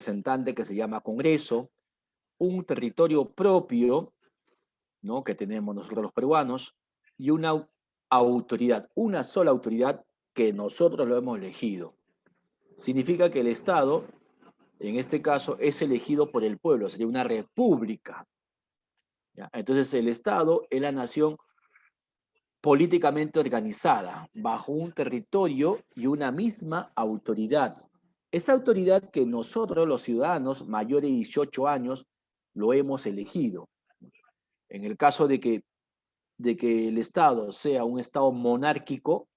representante que se llama Congreso, un territorio propio, ¿no?, que tenemos nosotros los peruanos, y una autoridad, una sola autoridad que nosotros lo hemos elegido. Significa que el Estado, en este caso, es elegido por el pueblo, sería una república. ¿Ya? Entonces el Estado es la nación políticamente organizada, bajo un territorio y una misma autoridad. Esa autoridad que nosotros, los ciudadanos mayores de 18 años, lo hemos elegido. En el caso de que el Estado sea un Estado monárquico,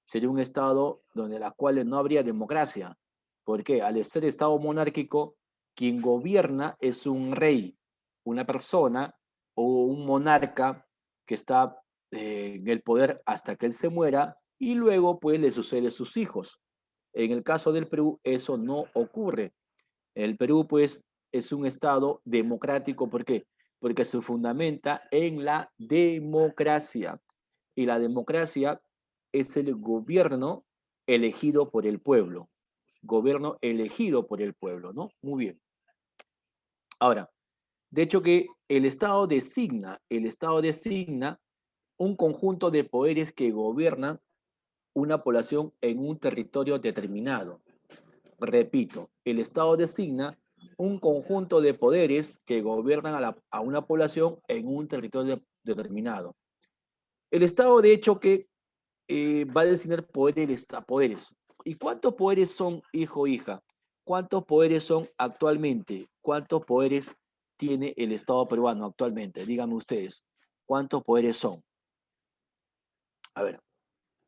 sería un Estado donde las cuales no habría democracia. ¿Por qué? Al ser Estado monárquico, quien gobierna es un rey, una persona o un monarca que está en el poder hasta que él se muera y luego pues le sucede a sus hijos. En el caso del Perú eso no ocurre. El Perú, pues, es un Estado democrático. ¿Por qué? Porque se fundamenta en la democracia. Y la democracia es el gobierno elegido por el pueblo. Gobierno elegido por el pueblo, ¿no? Muy bien. Ahora, de hecho que el Estado designa un conjunto de poderes que gobiernan una población en un territorio determinado. Repito, el Estado designa un conjunto de poderes que gobiernan a una población en un territorio determinado. El Estado, de hecho, que va a designar poderes. ¿Y cuántos poderes son, hijo o hija? ¿Cuántos poderes son actualmente? ¿Cuántos poderes tiene el Estado peruano actualmente? Díganme ustedes, ¿cuántos poderes son? A ver,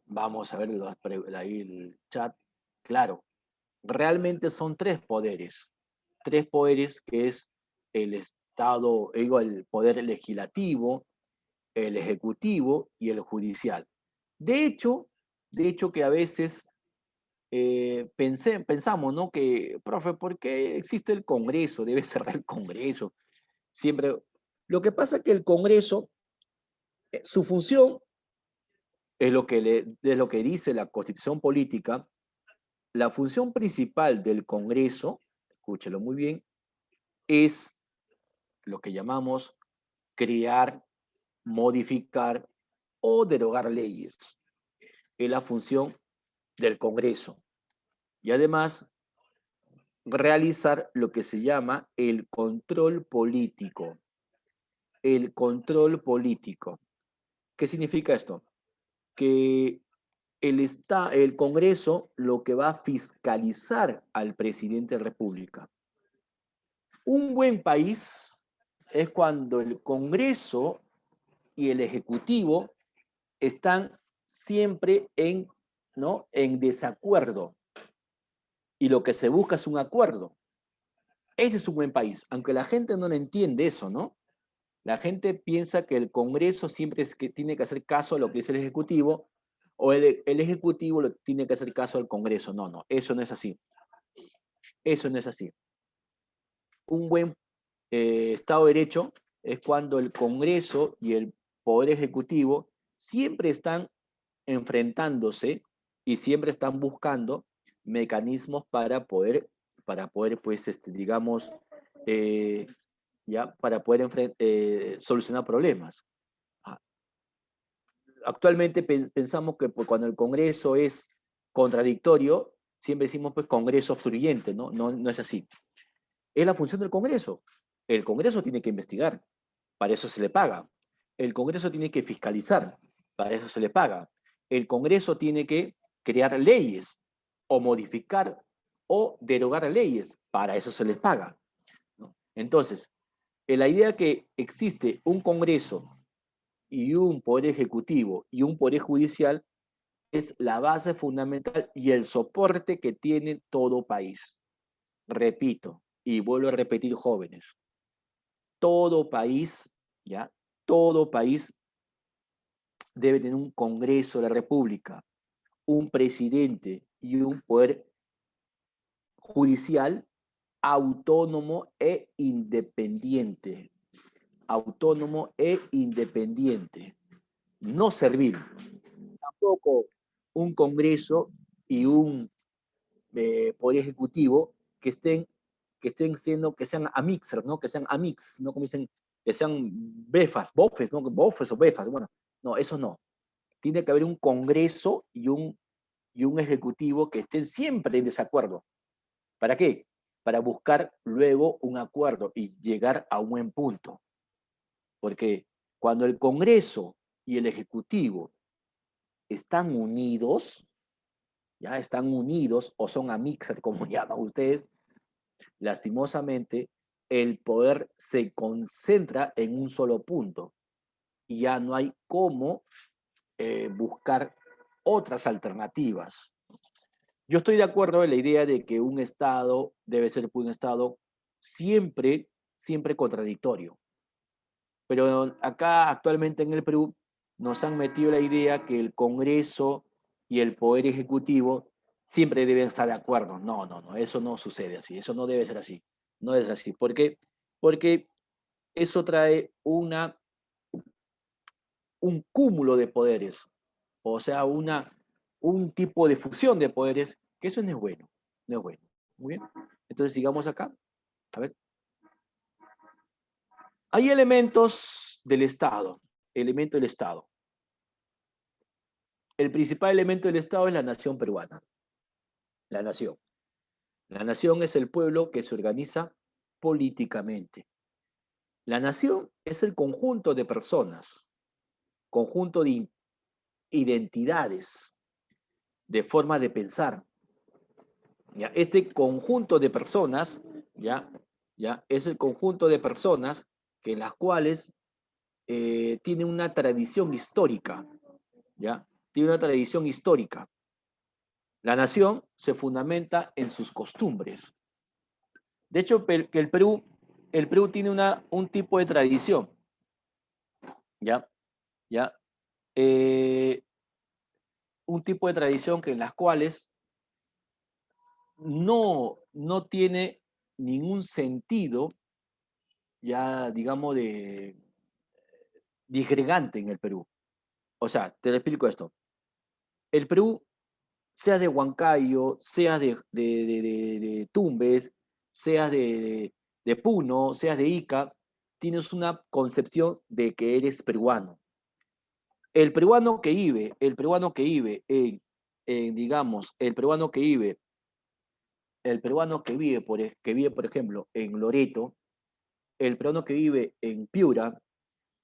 vamos a ver ahí el chat. Claro, realmente son tres poderes que es el Estado, digo, el poder legislativo, el ejecutivo y el judicial. De hecho, de hecho que a veces pensamos, ¿no? Que, profe, ¿por qué existe el Congreso? Debe cerrar el Congreso. Siempre. Lo que pasa es que el Congreso, su función es lo que dice la Constitución Política. La función principal del Congreso, escúchelo muy bien, es lo que llamamos crear, modificar o derogar leyes. Es la función del Congreso. Y además, realizar lo que se llama el control político. El control político. ¿Qué significa esto? Que el Congreso lo que va a fiscalizar al presidente de la República. Un buen país es cuando el Congreso y el Ejecutivo están siempre ¿no?, en desacuerdo y lo que se busca es un acuerdo. Ese es un buen país, aunque la gente no lo entiende eso, ¿no? La gente piensa que el Congreso siempre es que tiene que hacer caso a lo que dice el Ejecutivo o el Ejecutivo tiene que hacer caso al Congreso. No, no, eso no es así. Eso no es así. Un buen Estado de Derecho es cuando el Congreso y el Poder Ejecutivo siempre están enfrentándose y siempre están buscando mecanismos para poder pues, digamos, eh, ya, para poder solucionar problemas. Ah, Actualmente pensamos que pues, cuando el Congreso es contradictorio, siempre decimos pues Congreso obstruyente, ¿no? No, no es así. Es la función del Congreso. El Congreso tiene que investigar, para eso se le paga. El Congreso tiene que fiscalizar, para eso se le paga. El Congreso tiene que crear leyes o modificar o derogar leyes, para eso se les paga, ¿no? Entonces, la idea que existe un Congreso y un Poder Ejecutivo y un Poder Judicial es la base fundamental y el soporte que tiene todo país. Repito, y vuelvo a repetir, jóvenes, todo país, ¿ya? Todo país debe tener un Congreso de la República, un presidente y un poder judicial autónomo e independiente. Autónomo e independiente. No servil. Tampoco un Congreso y un Poder Ejecutivo que estén que estén siendo, que sean amixers, ¿no? Que sean amix, ¿no? Como dicen, que sean befas, bofes, ¿no? Bofes o befas, bueno, no, eso no. Tiene que haber un congreso y un ejecutivo que estén siempre en desacuerdo. ¿Para qué? Para buscar luego un acuerdo y llegar a un buen punto. Porque cuando el Congreso y el Ejecutivo están unidos, ya están unidos o son amixer, como llaman ustedes, lastimosamente, el poder se concentra en un solo punto y ya no hay cómo buscar otras alternativas. Yo estoy de acuerdo en la idea de que un Estado debe ser un Estado siempre, siempre contradictorio. Pero acá actualmente en el Perú nos han metido la idea que el Congreso y el Poder Ejecutivo siempre deben estar de acuerdo. No, no, no, eso no sucede así, eso no debe ser así. No es así. ¿Por qué? Porque eso trae un cúmulo de poderes, o sea, un tipo de fusión de poderes, que eso no es bueno, no es bueno. Muy bien. Entonces sigamos acá. A ver. Hay elementos del Estado, elemento del Estado. El principal elemento del Estado es la nación peruana, la nación. La nación es el pueblo que se organiza políticamente. La nación es el conjunto de personas, conjunto de identidades, de forma de pensar. ¿Ya? Este conjunto de personas, ¿ya? Es el conjunto de personas que las cuales tienen una tradición histórica, ¿ya? Tiene una tradición histórica. La nación se fundamenta en sus costumbres. De hecho, que el Perú tiene un tipo de tradición, ¿ya? ¿Ya? Eh, un tipo de tradición que en las cuales no tiene ningún sentido, ya digamos, de disgregante en el Perú. O sea, te explico esto. El Perú, sea de Huancayo, sea de Tumbes, sea de Puno, sea de Ica, tienes una concepción de que eres peruano. El peruano que vive digamos, el peruano que vive, por ejemplo, en Loreto, el peruano que vive en Piura,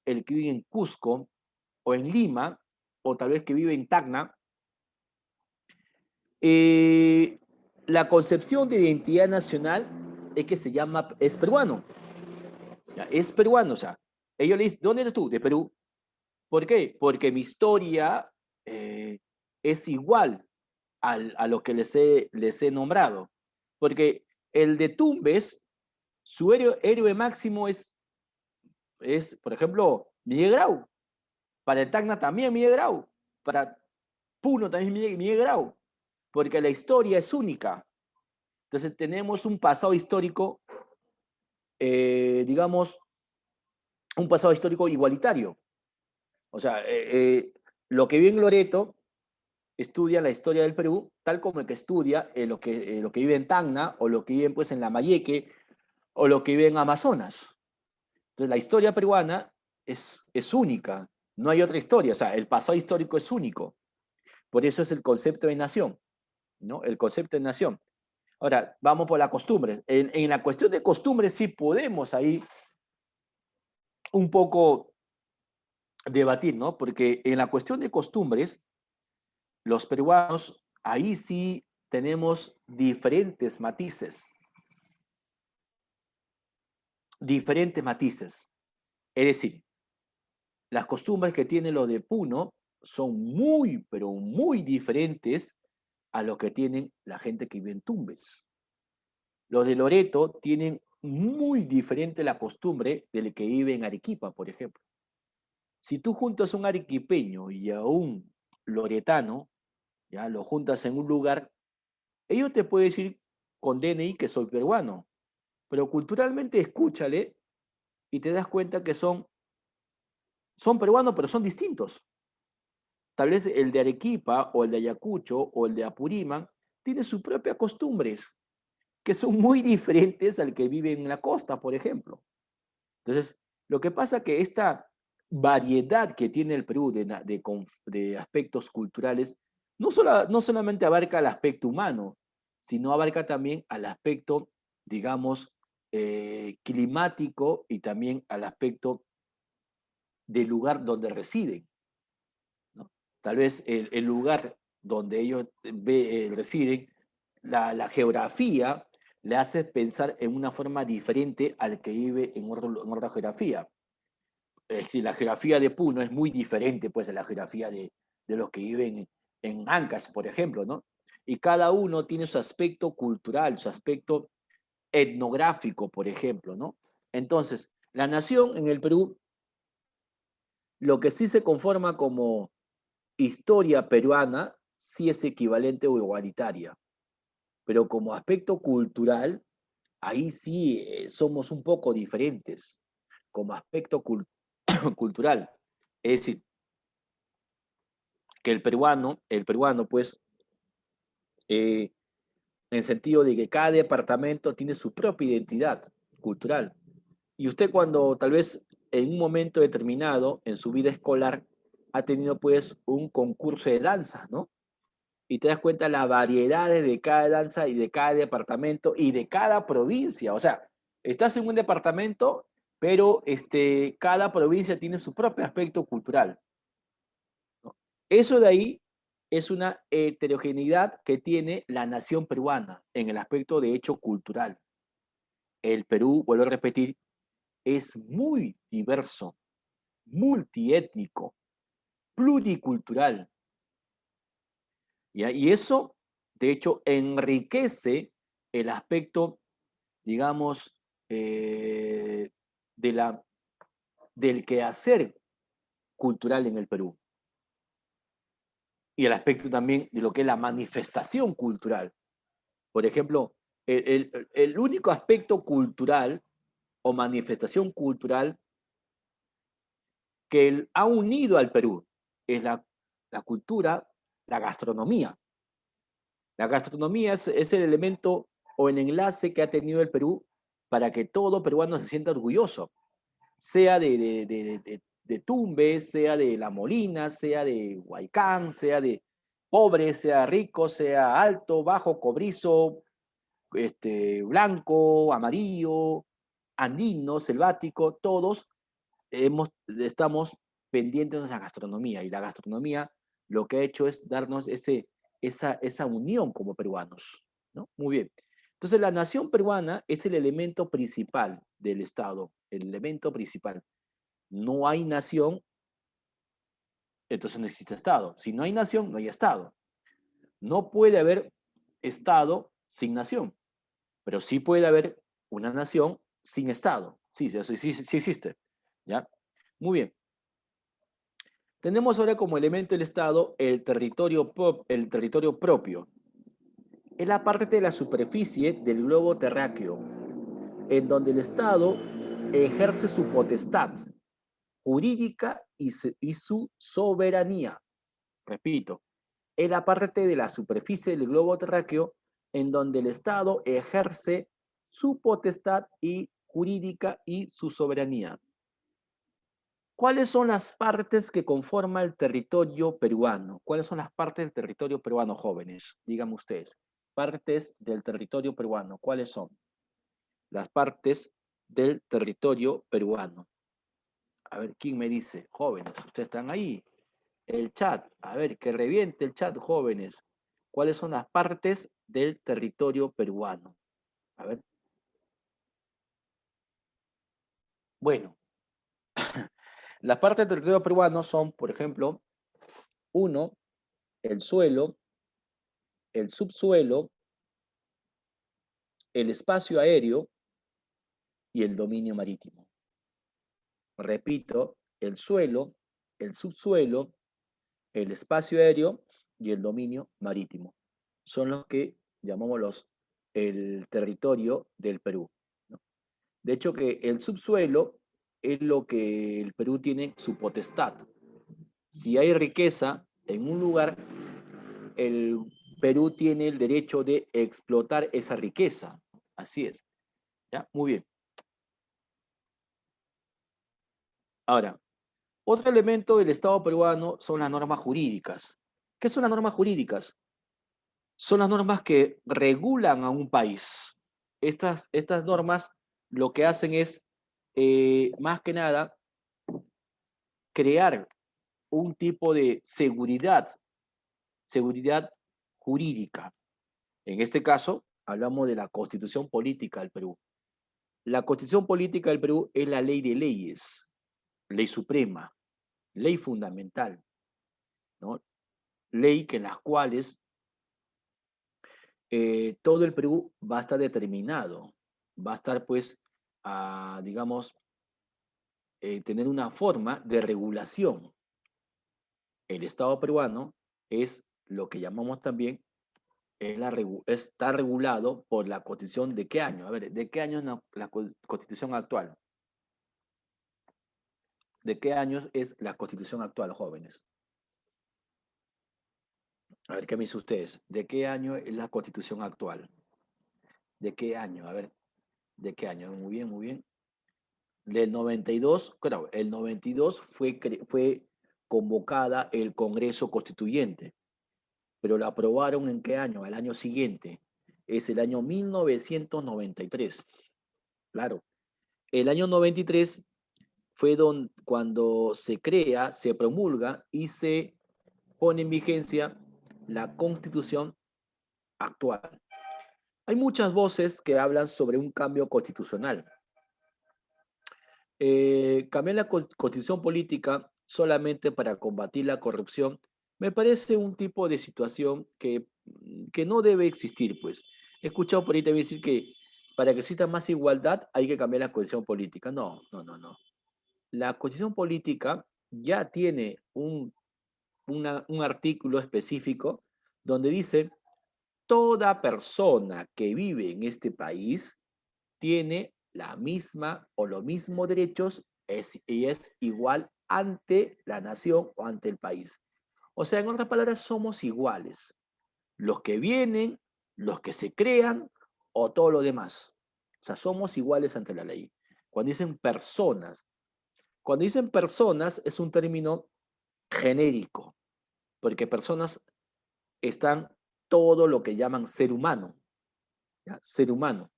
el que vive en Cusco o en Lima, o tal vez que vive en Tacna, eh, la concepción de identidad nacional es que es peruano, ¿ya? Es peruano, o sea, ellos le dicen, ¿dónde eres tú? De Perú. ¿Por qué? Porque mi historia es igual a lo que les he nombrado. Porque el de Tumbes, su héroe máximo por ejemplo, Miguel Grau. Para el Tacna también Miguel Grau. Para Puno también Miguel Grau. Porque la historia es única. Entonces tenemos un pasado histórico, digamos, un pasado histórico igualitario. O sea, lo que vive en Loreto estudia la historia del Perú, tal como el que estudia lo que vive en Tacna, o lo que vive pues, en Lambayeque, o lo que vive en Amazonas. Entonces, la historia peruana es única, no hay otra historia, o sea, el pasado histórico es único. Por eso es el concepto de nación, ¿no? El concepto de nación. Ahora, vamos por la costumbre. En la cuestión de costumbres sí podemos ahí un poco debatir, ¿no? Porque en la cuestión de costumbres, los peruanos, ahí sí tenemos diferentes matices, diferentes matices. Es decir, las costumbres que tienen los de Puno son muy, pero muy diferentes a lo que tienen la gente que vive en Tumbes. Los de Loreto tienen muy diferente la costumbre del que vive en Arequipa, por ejemplo. Si tú juntas a un arequipeño y a un loretano, ya lo juntas en un lugar, ellos te pueden decir con DNI que soy peruano, pero culturalmente escúchale y te das cuenta que son peruanos, pero son distintos. Tal vez el de Arequipa o el de Ayacucho o el de Apurímac tiene sus propias costumbres. que son muy diferentes al que vive en la costa, por ejemplo. Entonces, lo que pasa es que esta variedad que tiene el Perú de aspectos culturales no solamente abarca el aspecto humano, sino abarca también al aspecto, digamos, climático y también al aspecto del lugar donde residen, ¿no? Tal vez el lugar donde ellos residen, la geografía le hace pensar en una forma diferente al que vive en otra geografía. Es decir, la geografía de Puno es muy diferente pues, de la geografía de los que viven en Ancash, por ejemplo, ¿no? Y cada uno tiene su aspecto cultural, su aspecto etnográfico, por ejemplo, ¿no? Entonces, la nación en el Perú, lo que sí se conforma como historia peruana, sí es equivalente o igualitaria, pero como aspecto cultural, ahí sí somos un poco diferentes, como aspecto cultural. Es decir, que el peruano, pues, en el sentido de que cada departamento tiene su propia identidad cultural. Y usted cuando tal vez en un momento determinado en su vida escolar ha tenido pues un concurso de danzas, ¿no? Y te das cuenta las variedades de cada danza y de cada departamento y de cada provincia. O sea, estás en un departamento, pero cada provincia tiene su propio aspecto cultural, ¿no? Eso de ahí es una heterogeneidad que tiene la nación peruana en el aspecto de hecho cultural. El Perú, vuelvo a repetir, es muy diverso, multiétnico, pluricultural. ¿Ya? Y eso, de hecho, enriquece el aspecto, digamos, eh, de del quehacer cultural en el Perú. Y el aspecto también de lo que es la manifestación cultural. Por ejemplo, el único aspecto cultural o manifestación cultural que ha unido al Perú es la cultura, la gastronomía. La gastronomía es el elemento o el enlace que ha tenido el Perú para que todo peruano se sienta orgulloso, sea de Tumbes, sea de La Molina, sea de Huaycán, sea de pobre, sea rico, sea alto, bajo, cobrizo, blanco, amarillo, andino, selvático, todos estamos pendientes de esa gastronomía y la gastronomía lo que ha hecho es darnos esa unión como peruanos, ¿no? Muy bien. Entonces la nación peruana es el elemento principal del Estado, el elemento principal. No hay nación, entonces no existe Estado. Si no hay nación, no hay Estado. No puede haber Estado sin nación, pero sí puede haber una nación sin Estado. Sí, sí, sí, sí existe. ¿Ya? Muy bien. Tenemos ahora como elemento del Estado el territorio propio. Es la parte de la superficie del globo terráqueo, en donde el Estado ejerce su potestad jurídica y su soberanía. Repito, es la parte de la superficie del globo terráqueo en donde el Estado ejerce su potestad y jurídica y su soberanía. ¿Cuáles son las partes que conforman el territorio peruano? ¿Cuáles son las partes del territorio peruano, jóvenes? Díganme ustedes. Partes del territorio peruano, ¿cuáles son? Las partes del territorio peruano. A ver, ¿quién me dice? Jóvenes, ustedes están ahí. El chat, a ver, que reviente el chat, jóvenes. ¿Cuáles son las partes del territorio peruano? A ver. Bueno, las partes del territorio peruano son, por ejemplo, uno, el suelo, el subsuelo, el espacio aéreo y el dominio marítimo. Repito, el suelo, el subsuelo, el espacio aéreo y el dominio marítimo. Son los que llamamos el territorio del Perú, ¿no? De hecho, que el subsuelo es lo que el Perú tiene su potestad. Si hay riqueza en un lugar, el Perú tiene el derecho de explotar esa riqueza. Así es. ¿Ya? Muy bien. Ahora, otro elemento del Estado peruano son las normas jurídicas. ¿Qué son las normas jurídicas? Son las normas que regulan a un país. Estas normas lo que hacen es, más que nada, crear un tipo de seguridad jurídica. En este caso, hablamos de la Constitución Política del Perú. La Constitución Política del Perú es la ley de leyes, ley suprema, ley fundamental, ¿no? Ley que en las cuales todo el Perú va a estar determinado, va a estar pues, digamos, tener una forma de regulación. El Estado peruano es lo que llamamos también, está regulado por la Constitución ¿de qué año? A ver, ¿de qué año es la Constitución actual? ¿De qué años es la Constitución actual, jóvenes? A ver, ¿qué me dicen ustedes? ¿De qué año es la Constitución actual? ¿De qué año? A ver, ¿de qué año? Muy bien, muy bien. Del 92, claro, el 92 fue convocada el Congreso Constituyente, pero la aprobaron ¿en qué año? Al año siguiente. Es el año 1993. Claro, el año 93 fue cuando se crea, se promulga y se pone en vigencia la Constitución actual. Hay muchas voces que hablan sobre un cambio constitucional. Cambiar la constitución política solamente para combatir la corrupción me parece un tipo de situación que no debe existir, pues. He escuchado por ahí también decir que para que exista más igualdad hay que cambiar la constitución política. No, no, no, no. La constitución política ya tiene un artículo específico donde dice: toda persona que vive en este país tiene la misma o los mismos derechos y es igual ante la nación o ante el país. O sea, en otras palabras, somos iguales. Los que vienen, los que se crean o todo lo demás. O sea, somos iguales ante la ley. Cuando dicen personas es un término genérico, porque personas están todo lo que llaman ser humano, ¿ya? Ser humano.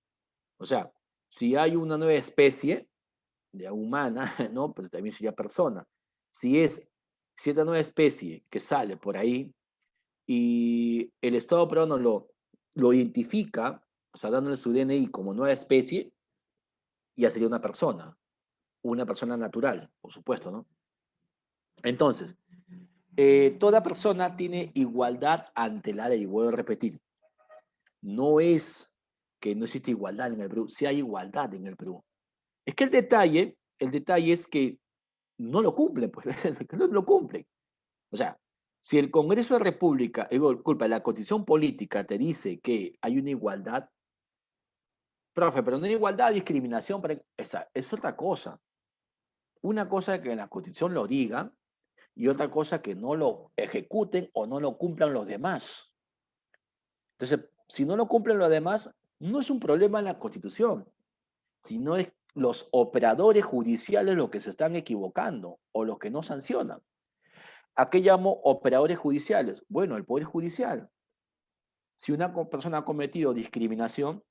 O sea, si hay una nueva especie de humana, ¿no? Pero también sería persona. Si es cierta nueva especie que sale por ahí y el Estado peruano lo identifica, o sea, dándole su DNI como nueva especie, ya sería una persona natural, por supuesto, ¿no? Entonces, toda persona tiene igualdad ante la ley, vuelvo a repetir. No es que no existe igualdad en el Perú, sí hay igualdad en el Perú. Es que el detalle es que no lo cumplen, pues, no lo cumplen. O sea, si el Congreso de la República, culpa, la Constitución Política te dice que hay una igualdad, profe, pero no hay igualdad, discriminación, esa es otra cosa. Una cosa es que la Constitución lo diga y otra cosa que no lo ejecuten o no lo cumplan los demás. Entonces, si no lo cumplen los demás, no es un problema en la Constitución, sino es los operadores judiciales los que se están equivocando o los que no sancionan. ¿A qué llamo operadores judiciales? Bueno, el Poder Judicial. Si una persona ha cometido discriminación,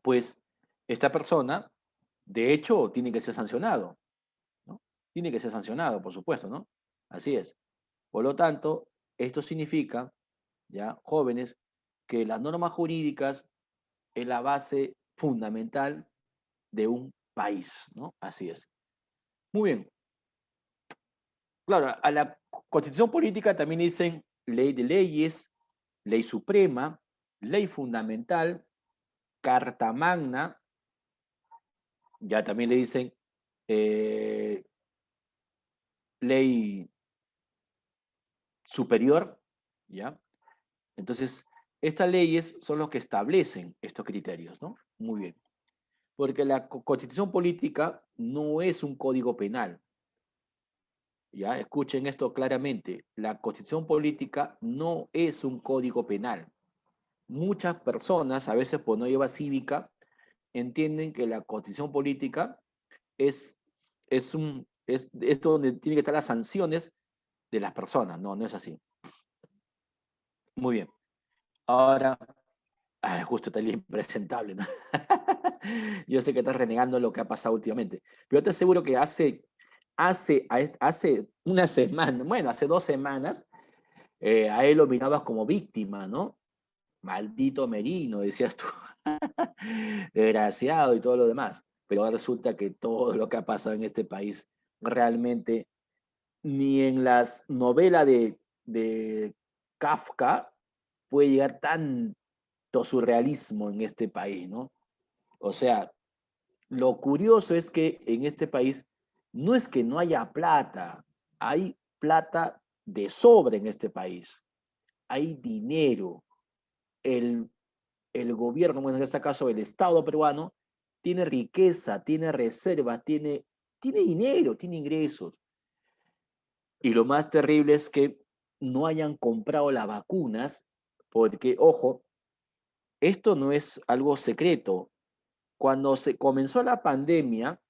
pues esta persona, de hecho, tiene que ser sancionado, ¿no? Tiene que ser sancionado, por supuesto, ¿no? Así es. Por lo tanto, esto significa, ya, jóvenes, que las normas jurídicas es la base fundamental de un país, ¿no? Así es. Muy bien. Claro, a la Constitución política también dicen ley de leyes, ley suprema, ley fundamental, carta magna, ya también le dicen eh, ley superior, ¿ya? Entonces, estas leyes son los que establecen estos criterios, ¿no? Muy bien. Porque la Constitución política no es un código penal, ¿ya? Escuchen esto claramente. La Constitución política no es un código penal. muchas personas, a veces por no llevar cívica, entienden que la constitución política es, es donde tienen que estar las sanciones de las personas. No, no es así. Muy bien. Ahora, justo está el impresentable, ¿no? Yo sé que estás renegando lo que ha pasado últimamente, pero te aseguro que hace una semana, bueno, hace 2 semanas, a él lo mirabas como víctima, ¿no? Maldito Merino, decías tú. Desgraciado y todo lo demás. Pero ahora resulta que todo lo que ha pasado en este país realmente ni en las novelas de Kafka puede llegar tanto surrealismo en este país, ¿no? O sea, lo curioso es que en este país no es que no haya plata, hay plata de sobra en este país, hay dinero. El, el gobierno, bueno, en este caso el Estado peruano, tiene riqueza, tiene reservas, tiene dinero, tiene ingresos. Y lo más terrible es que no hayan comprado las vacunas, porque, ojo, esto no es algo secreto. Cuando se comenzó la pandemia,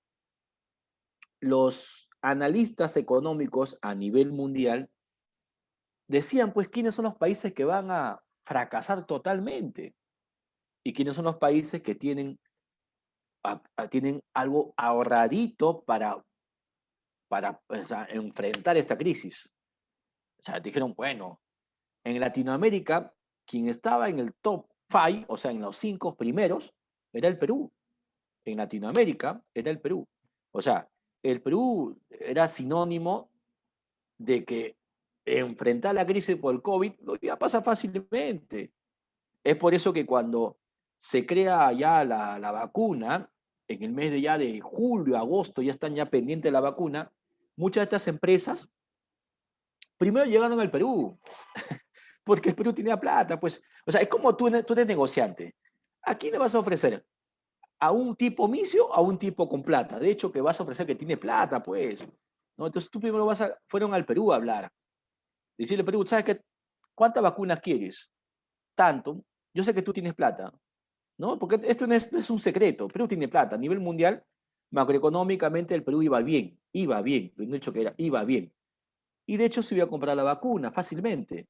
los analistas económicos a nivel mundial decían, pues, quiénes son los países que van a fracasar totalmente y quiénes son los países que tienen algo ahorradito para o sea, enfrentar esta crisis. O sea, dijeron, bueno, en Latinoamérica, quien estaba en el top 5, o sea, en los 5 primeros, era el Perú. En Latinoamérica era el Perú. O sea, el Perú era sinónimo de que enfrentar la crisis por el COVID lo iba a pasar fácilmente. Es por eso que cuando se crea ya la vacuna, en el mes de ya de julio, agosto, ya están ya pendientes de la vacuna, muchas de estas empresas primero llegaron al Perú, porque el Perú tenía plata, pues, o sea, es como tú eres negociante. ¿A quién le vas a ofrecer? ¿A un tipo misio o a un tipo con plata? De hecho, que vas a ofrecer que tiene plata, pues. ¿No? Entonces tú primero fueron al Perú a hablar. Decirle, Perú, ¿sabes qué? ¿Cuántas vacunas quieres? Tanto. Yo sé que tú tienes plata, ¿no? Porque esto no es un secreto. Perú tiene plata. A nivel mundial, macroeconómicamente, el Perú iba bien. Lo he dicho que iba bien. Y de hecho se iba a comprar la vacuna fácilmente.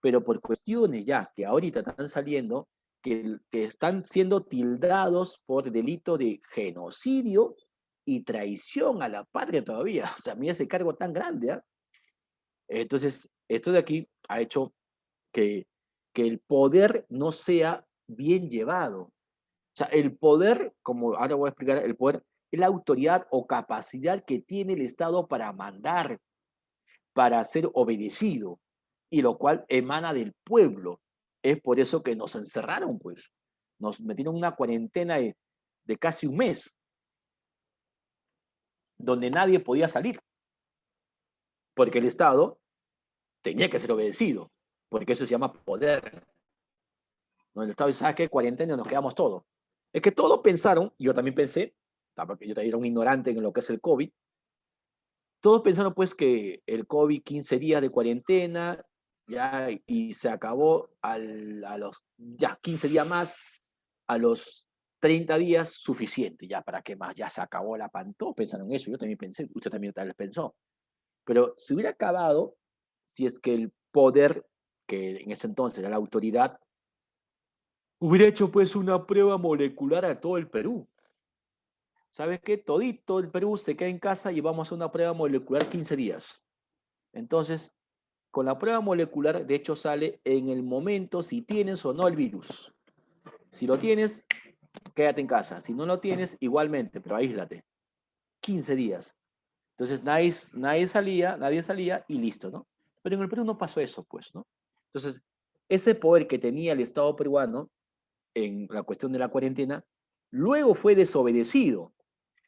Pero por cuestiones ya que ahorita están saliendo, que están siendo tildados por delito de genocidio y traición a la patria todavía. O sea, a mí ese cargo tan grande, ¿eh? Entonces, esto de aquí ha hecho que, que el poder no sea bien llevado. O sea, el poder, como ahora voy a explicar, el poder es la autoridad o capacidad que tiene el Estado para mandar, para ser obedecido, y lo cual emana del pueblo. Es por eso que nos encerraron, pues. Nos metieron una cuarentena de casi un mes, donde nadie podía salir, porque el Estado tenía que ser obedecido, porque eso se llama poder. ¿No? El Estado dice, ¿sabes qué? Cuarentena, nos quedamos todos. Es que todos pensaron, yo también pensé, porque yo también era un ignorante en lo que es el COVID, todos pensaron pues que el COVID 15 días de cuarentena, ya, y se acabó a los ya 15 días más, a los 30 días suficiente, ya para qué más, ya se acabó la pan, todos pensaron eso, yo también pensé, usted también tal vez pensó, pero se hubiera acabado si es que el poder, que en ese entonces era la autoridad, hubiera hecho pues una prueba molecular a todo el Perú. ¿Sabes qué? Todito el Perú se queda en casa y vamos a hacer una prueba molecular 15 días. Entonces, con la prueba molecular, de hecho, sale en el momento si tienes o no el virus. Si lo tienes, quédate en casa. Si no lo tienes, igualmente, pero aíslate. 15 días. Entonces, nadie salía y listo, ¿no? Pero en el Perú no pasó eso, pues, ¿no? Entonces, ese poder que tenía el Estado peruano en la cuestión de la cuarentena, luego fue desobedecido,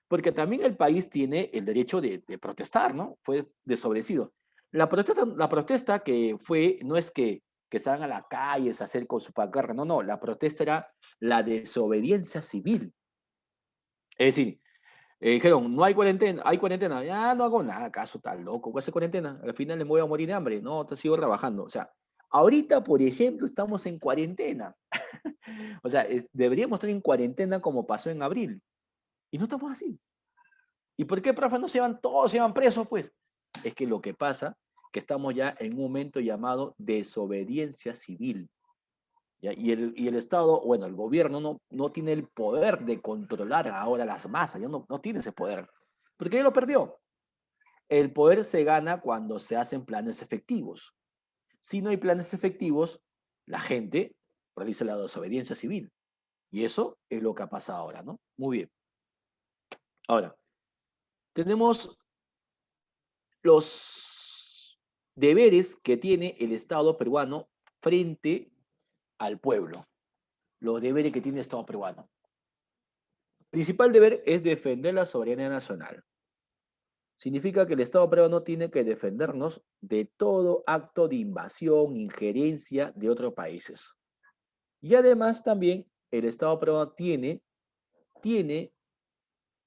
porque también el país tiene el derecho de protestar, ¿no? Fue desobedecido. La protesta que fue, no es que salgan a la calle a hacer con su pancarta, no, no, la protesta era la desobediencia civil. Es decir, dijeron, no hay cuarentena, ya no hago nada, acaso está loco, ¿cuál es cuarentena? Al final me voy a morir de hambre, no, te sigo trabajando. O sea, Ahorita, por ejemplo, estamos en cuarentena. O sea, deberíamos estar en cuarentena como pasó en abril. Y no estamos así. ¿Y por qué, profe, no se van todos, se van presos, pues? Es que lo que pasa que estamos ya en un momento llamado desobediencia civil. ¿Ya? Y el Estado, bueno, el gobierno no tiene el poder de controlar ahora las masas, ya no tiene ese poder, porque ya lo perdió. El poder se gana cuando se hacen planes efectivos. Si no hay planes efectivos, la gente realiza la desobediencia civil. Y eso es lo que ha pasado ahora, ¿no? Muy bien. Ahora, tenemos los deberes que tiene el Estado peruano frente al pueblo. Los deberes que tiene el Estado peruano. Principal deber es defender la soberanía nacional. Significa que el Estado peruano tiene que defendernos de todo acto de invasión, injerencia de otros países. Y además también el Estado peruano tiene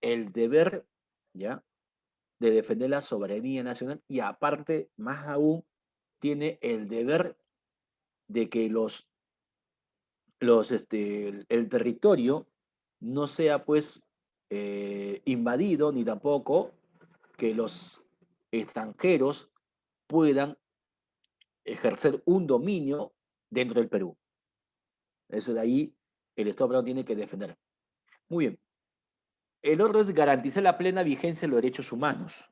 el deber, ¿ya?, de defender la soberanía nacional y aparte, más aún, tiene el deber de que el territorio no sea pues invadido ni tampoco que los extranjeros puedan ejercer un dominio dentro del Perú. Eso de ahí el Estado peruano tiene que defender. Muy bien. El otro es garantizar la plena vigencia de los derechos humanos.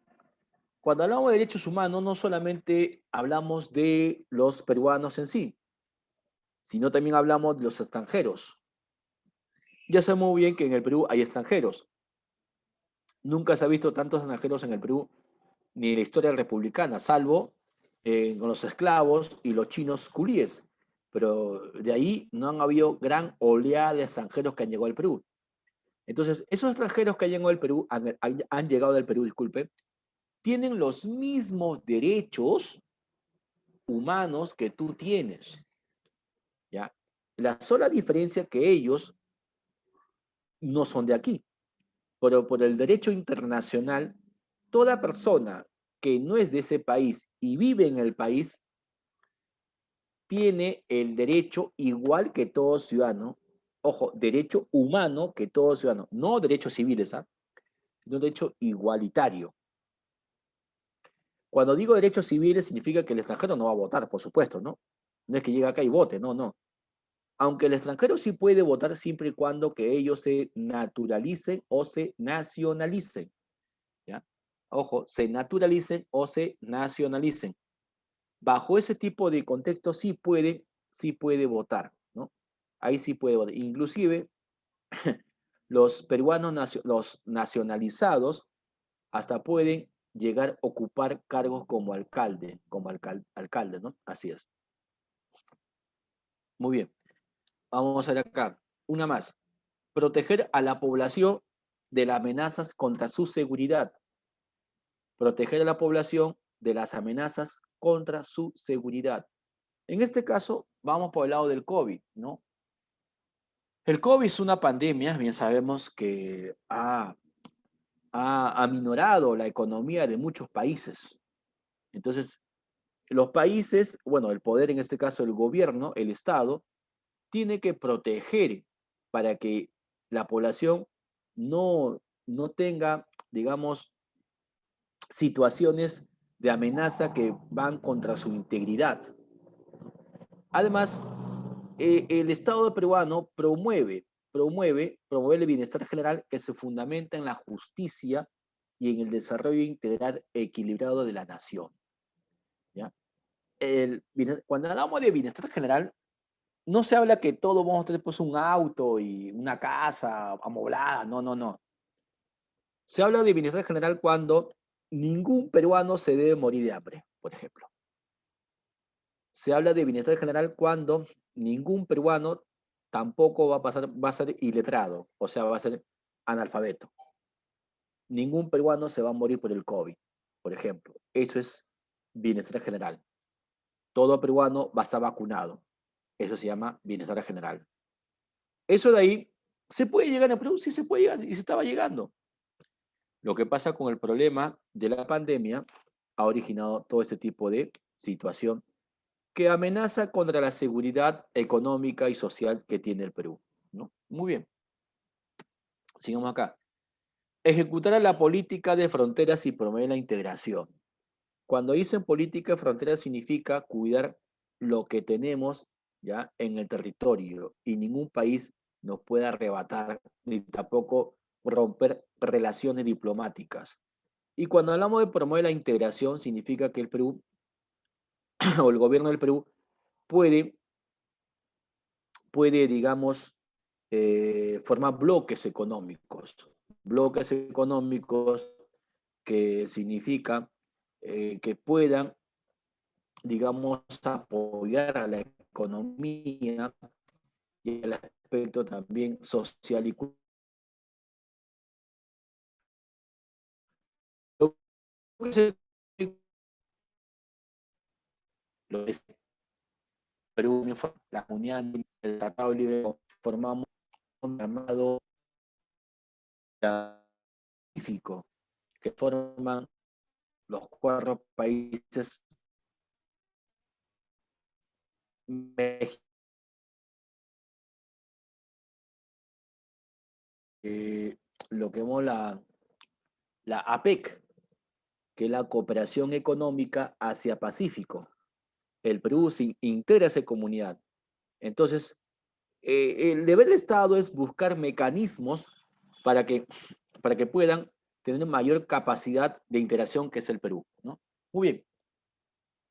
Cuando hablamos de derechos humanos, no solamente hablamos de los peruanos en sí, sino también hablamos de los extranjeros. Ya sabemos muy bien que en el Perú hay extranjeros. Nunca se ha visto tantos extranjeros en el Perú ni en la historia republicana, salvo con los esclavos y los chinos culíes. Pero de ahí no han habido gran oleada de extranjeros que han llegado al Perú. Entonces, esos extranjeros que han llegado al Perú, han llegado del Perú, disculpe, tienen los mismos derechos humanos que tú tienes, ¿ya? La sola diferencia que ellos no son de aquí, pero por el derecho internacional, toda persona que no es de ese país y vive en el país tiene el derecho igual que todo ciudadano, ojo, derecho humano que todo ciudadano, no derechos civiles, ¿ah?, sino derecho igualitario. Cuando digo derechos civiles significa que el extranjero no va a votar, por supuesto, ¿no? No es que llegue acá y vote, no, no. Aunque el extranjero sí puede votar siempre y cuando que ellos se naturalicen o se nacionalicen, ¿ya? Ojo, se naturalicen o se nacionalicen. Bajo ese tipo de contexto sí puede votar, ¿no? Ahí sí puede votar. Inclusive los peruanos, los nacionalizados, hasta pueden llegar a ocupar cargos como alcalde, ¿no? Así es. Muy bien. Vamos a ver acá. Una más. Proteger a la población de las amenazas contra su seguridad. Proteger a la población de las amenazas contra su seguridad. En este caso, vamos por el lado del COVID, ¿no? El COVID es una pandemia, bien sabemos que ha aminorado la economía de muchos países. Entonces, los países, bueno, el poder, en este caso el gobierno, el Estado, tiene que proteger para que la población no tenga, digamos, situaciones de amenaza que van contra su integridad. Además, el Estado peruano promueve el bienestar general que se fundamenta en la justicia y en el desarrollo integral equilibrado de la nación, ¿ya? Cuando hablamos de bienestar general, no se habla que todos vamos a tener pues un auto y una casa amoblada, no, no, no. Se habla de bienestar general cuando ningún peruano se debe morir de hambre, por ejemplo. Se habla de bienestar general cuando ningún peruano tampoco va a ser iletrado, o sea, va a ser analfabeto. Ningún peruano se va a morir por el COVID, por ejemplo. Eso es bienestar general. Todo peruano va a estar vacunado. Eso se llama bienestar general. Eso de ahí, ¿se puede llegar a Perú? Sí se puede llegar y se estaba llegando. Lo que pasa con el problema de la pandemia ha originado todo este tipo de situación que amenaza contra la seguridad económica y social que tiene el Perú, ¿no? Muy bien, sigamos acá. Ejecutar la política de fronteras y promover la integración. Cuando dicen política de fronteras significa cuidar lo que tenemos ya en el territorio y ningún país nos puede arrebatar ni tampoco romper relaciones diplomáticas. Y cuando hablamos de promover la integración significa que el Perú o el gobierno del Perú puede, digamos, formar bloques económicos que significa que puedan, digamos, apoyar a la economía y el aspecto también social y cultural. Lo es Perú, la Unión, el Tratado Libre, formamos un llamado Pacífico, que forman los cuatro países eh, lo que llamamos la APEC, que es la Cooperación Económica Asia-Pacífico. El Perú se integra a esa comunidad. Entonces, el deber del Estado es buscar mecanismos para que, puedan tener mayor capacidad de interacción que es el Perú, ¿no? Muy bien.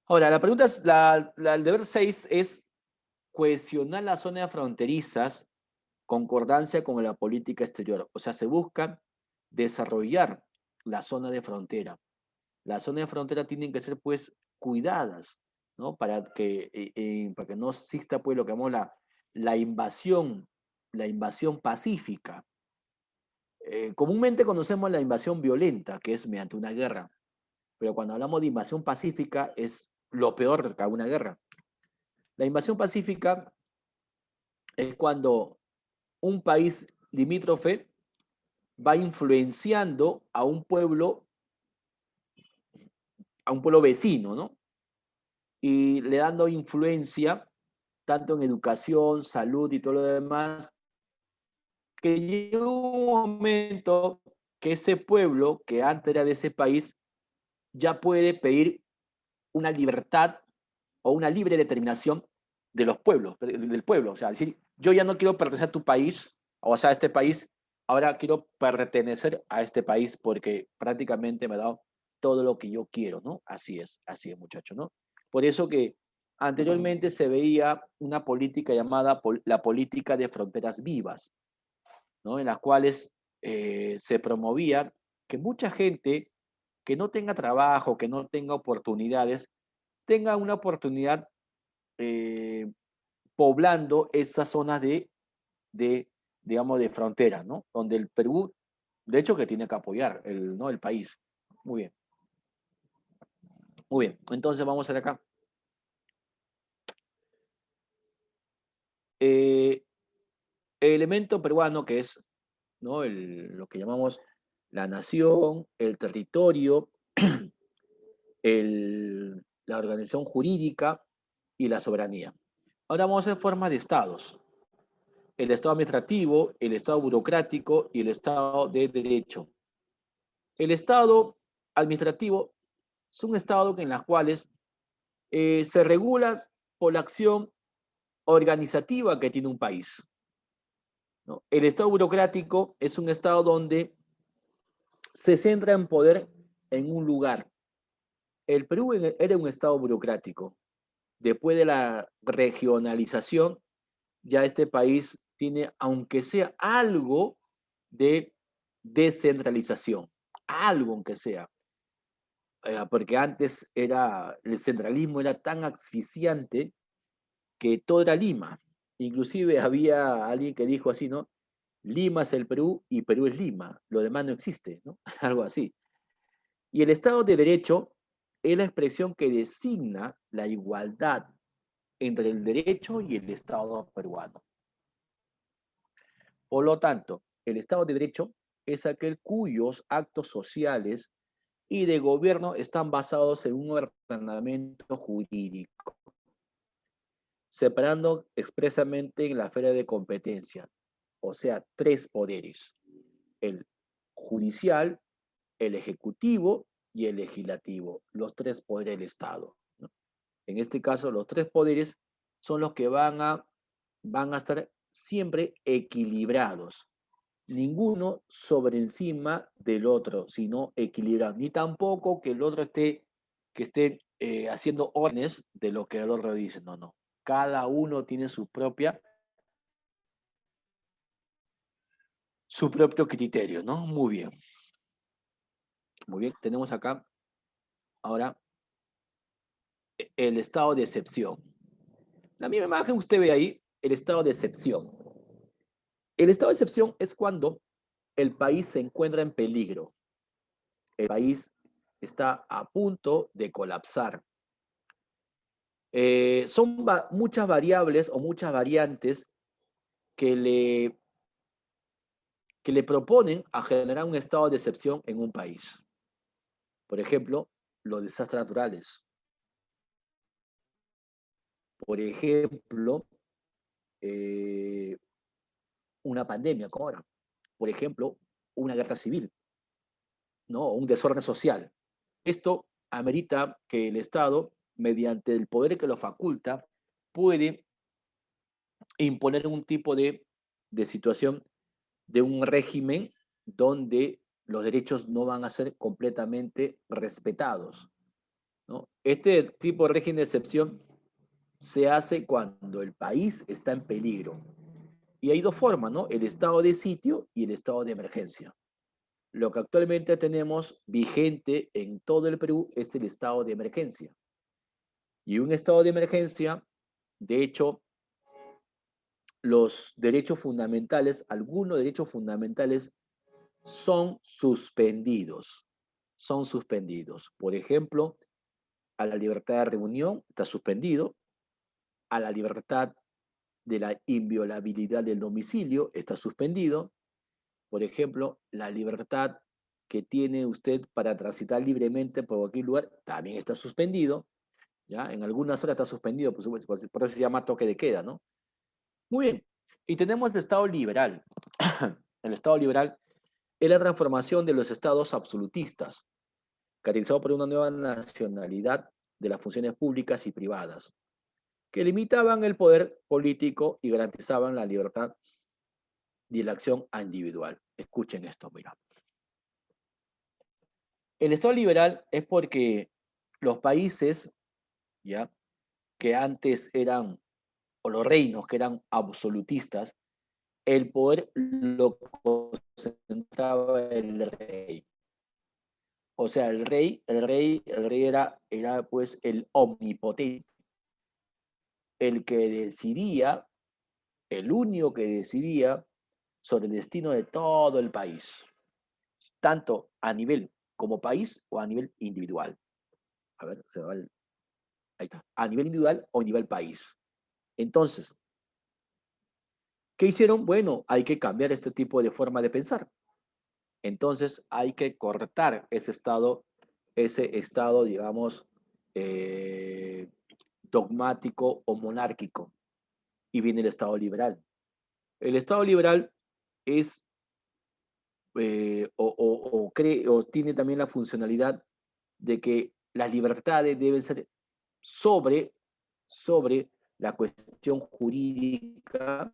Ahora, la pregunta es, el deber 6 es cohesionar las zonas fronterizas concordancia con la política exterior. O sea, se busca desarrollar la zona de frontera. Las zonas de frontera tienen que ser, pues, cuidadas, ¿no? Para que no exista, pues, lo que llamamos la invasión, pacífica. Comúnmente conocemos la invasión violenta, que es mediante una guerra, pero cuando hablamos de invasión pacífica es lo peor que una guerra. La invasión pacífica es cuando un país limítrofe va influenciando a un pueblo vecino, ¿no? Y le dando influencia tanto en educación, salud y todo lo demás, que llega un momento que ese pueblo, que antes era de ese país, ya puede pedir una libertad o una libre determinación de los pueblos, del pueblo. O sea, decir, yo ya no quiero pertenecer a tu país, o sea, a este país, ahora quiero pertenecer a este país porque prácticamente me ha dado todo lo que yo quiero, ¿no? Así es, muchacho, ¿no? Por eso que anteriormente se veía una política llamada la política de fronteras vivas, ¿no? En las cuales se promovía que mucha gente que no tenga trabajo, que no tenga oportunidades, tenga una oportunidad eh, poblando esas zonas de, digamos, de frontera, ¿no? Donde el Perú, de hecho, que tiene que apoyar ¿no? el país. Muy bien. Muy bien. Entonces vamos a ver acá. El elemento peruano que es, ¿no? Lo que llamamos la nación, el territorio, la organización jurídica y la soberanía. Ahora vamos a ver formas de estados. El estado administrativo, el estado burocrático y el estado de derecho. El estado administrativo son estados en los cuales se regula por la acción organizativa que tiene un país, ¿no? El estado burocrático es un estado donde se centra en poder en un lugar. El Perú era un estado burocrático. Después de la regionalización, ya este país tiene, aunque sea algo de descentralización, algo aunque sea, porque antes el centralismo era tan asfixiante que todo era Lima. Inclusive había alguien que dijo así, ¿no? Lima es el Perú y Perú es Lima, lo demás no existe, ¿no? Algo así. Y el Estado de Derecho es la expresión que designa la igualdad entre el derecho y el Estado peruano. Por lo tanto, el Estado de Derecho es aquel cuyos actos sociales y de gobierno están basados en un ordenamiento jurídico. separando expresamente en la esfera de competencia, o sea, tres poderes: el judicial, el ejecutivo y el legislativo, los tres poderes del Estado, ¿no? En este caso, los tres poderes son los que van a estar siempre equilibrados, ninguno sobre encima del otro, sino equilibrado, ni tampoco que el otro esté haciendo órdenes de lo que el otro dice, no, no. Cada uno tiene su propio criterio, ¿no? Muy bien, tenemos acá ahora el estado de excepción. La misma imagen usted ve ahí, el estado de excepción. El estado de excepción es cuando el país se encuentra en peligro, el país está a punto de colapsar. Son muchas variables o muchas variantes que que le proponen a generar un estado de excepción en un país. Por ejemplo, los desastres naturales. Por ejemplo, eh, una pandemia como ahora. Por ejemplo, una guerra civil, ¿no? O un desorden social. Esto amerita que el Estado, mediante el poder que lo faculta, puede imponer un tipo de situación, de un régimen donde los derechos no van a ser completamente respetados, ¿no? Este tipo de régimen de excepción se hace cuando el país está en peligro. Y hay dos formas, ¿no? El estado de sitio y el estado de emergencia. Lo que actualmente tenemos vigente en todo el Perú es el estado de emergencia. Y un estado de emergencia, de hecho, los derechos fundamentales, algunos derechos fundamentales son suspendidos. Son suspendidos. Por ejemplo, a la libertad de reunión está suspendido, a la libertad de la inviolabilidad del domicilio está suspendido. Por ejemplo, la libertad que tiene usted para transitar libremente por cualquier lugar también está suspendido, ¿ya? En algunas horas está suspendido, por supuesto, por eso se llama toque de queda, ¿no? Muy bien. Y tenemos el Estado liberal. El Estado liberal es la transformación de los estados absolutistas, caracterizado por una nueva nacionalidad de las funciones públicas y privadas, que limitaban el poder político y garantizaban la libertad y la acción individual. Escuchen esto, mira. El Estado liberal es porque los países, ¿ya?, que antes eran, o los reinos que eran absolutistas, el poder lo concentraba el rey. O sea, el rey era pues el omnipotente, el que decidía, el único que decidía sobre el destino de todo el país, tanto a nivel como país o a nivel individual. A ver, ahí está, a nivel individual o a nivel país. Entonces, ¿qué hicieron? Bueno, hay que cambiar este tipo de forma de pensar. Entonces, hay que cortar ese estado, digamos, eh, dogmático o monárquico. Y viene el Estado liberal. El Estado liberal es, o tiene también la funcionalidad de que las libertades deben ser sobre, sobre la cuestión jurídica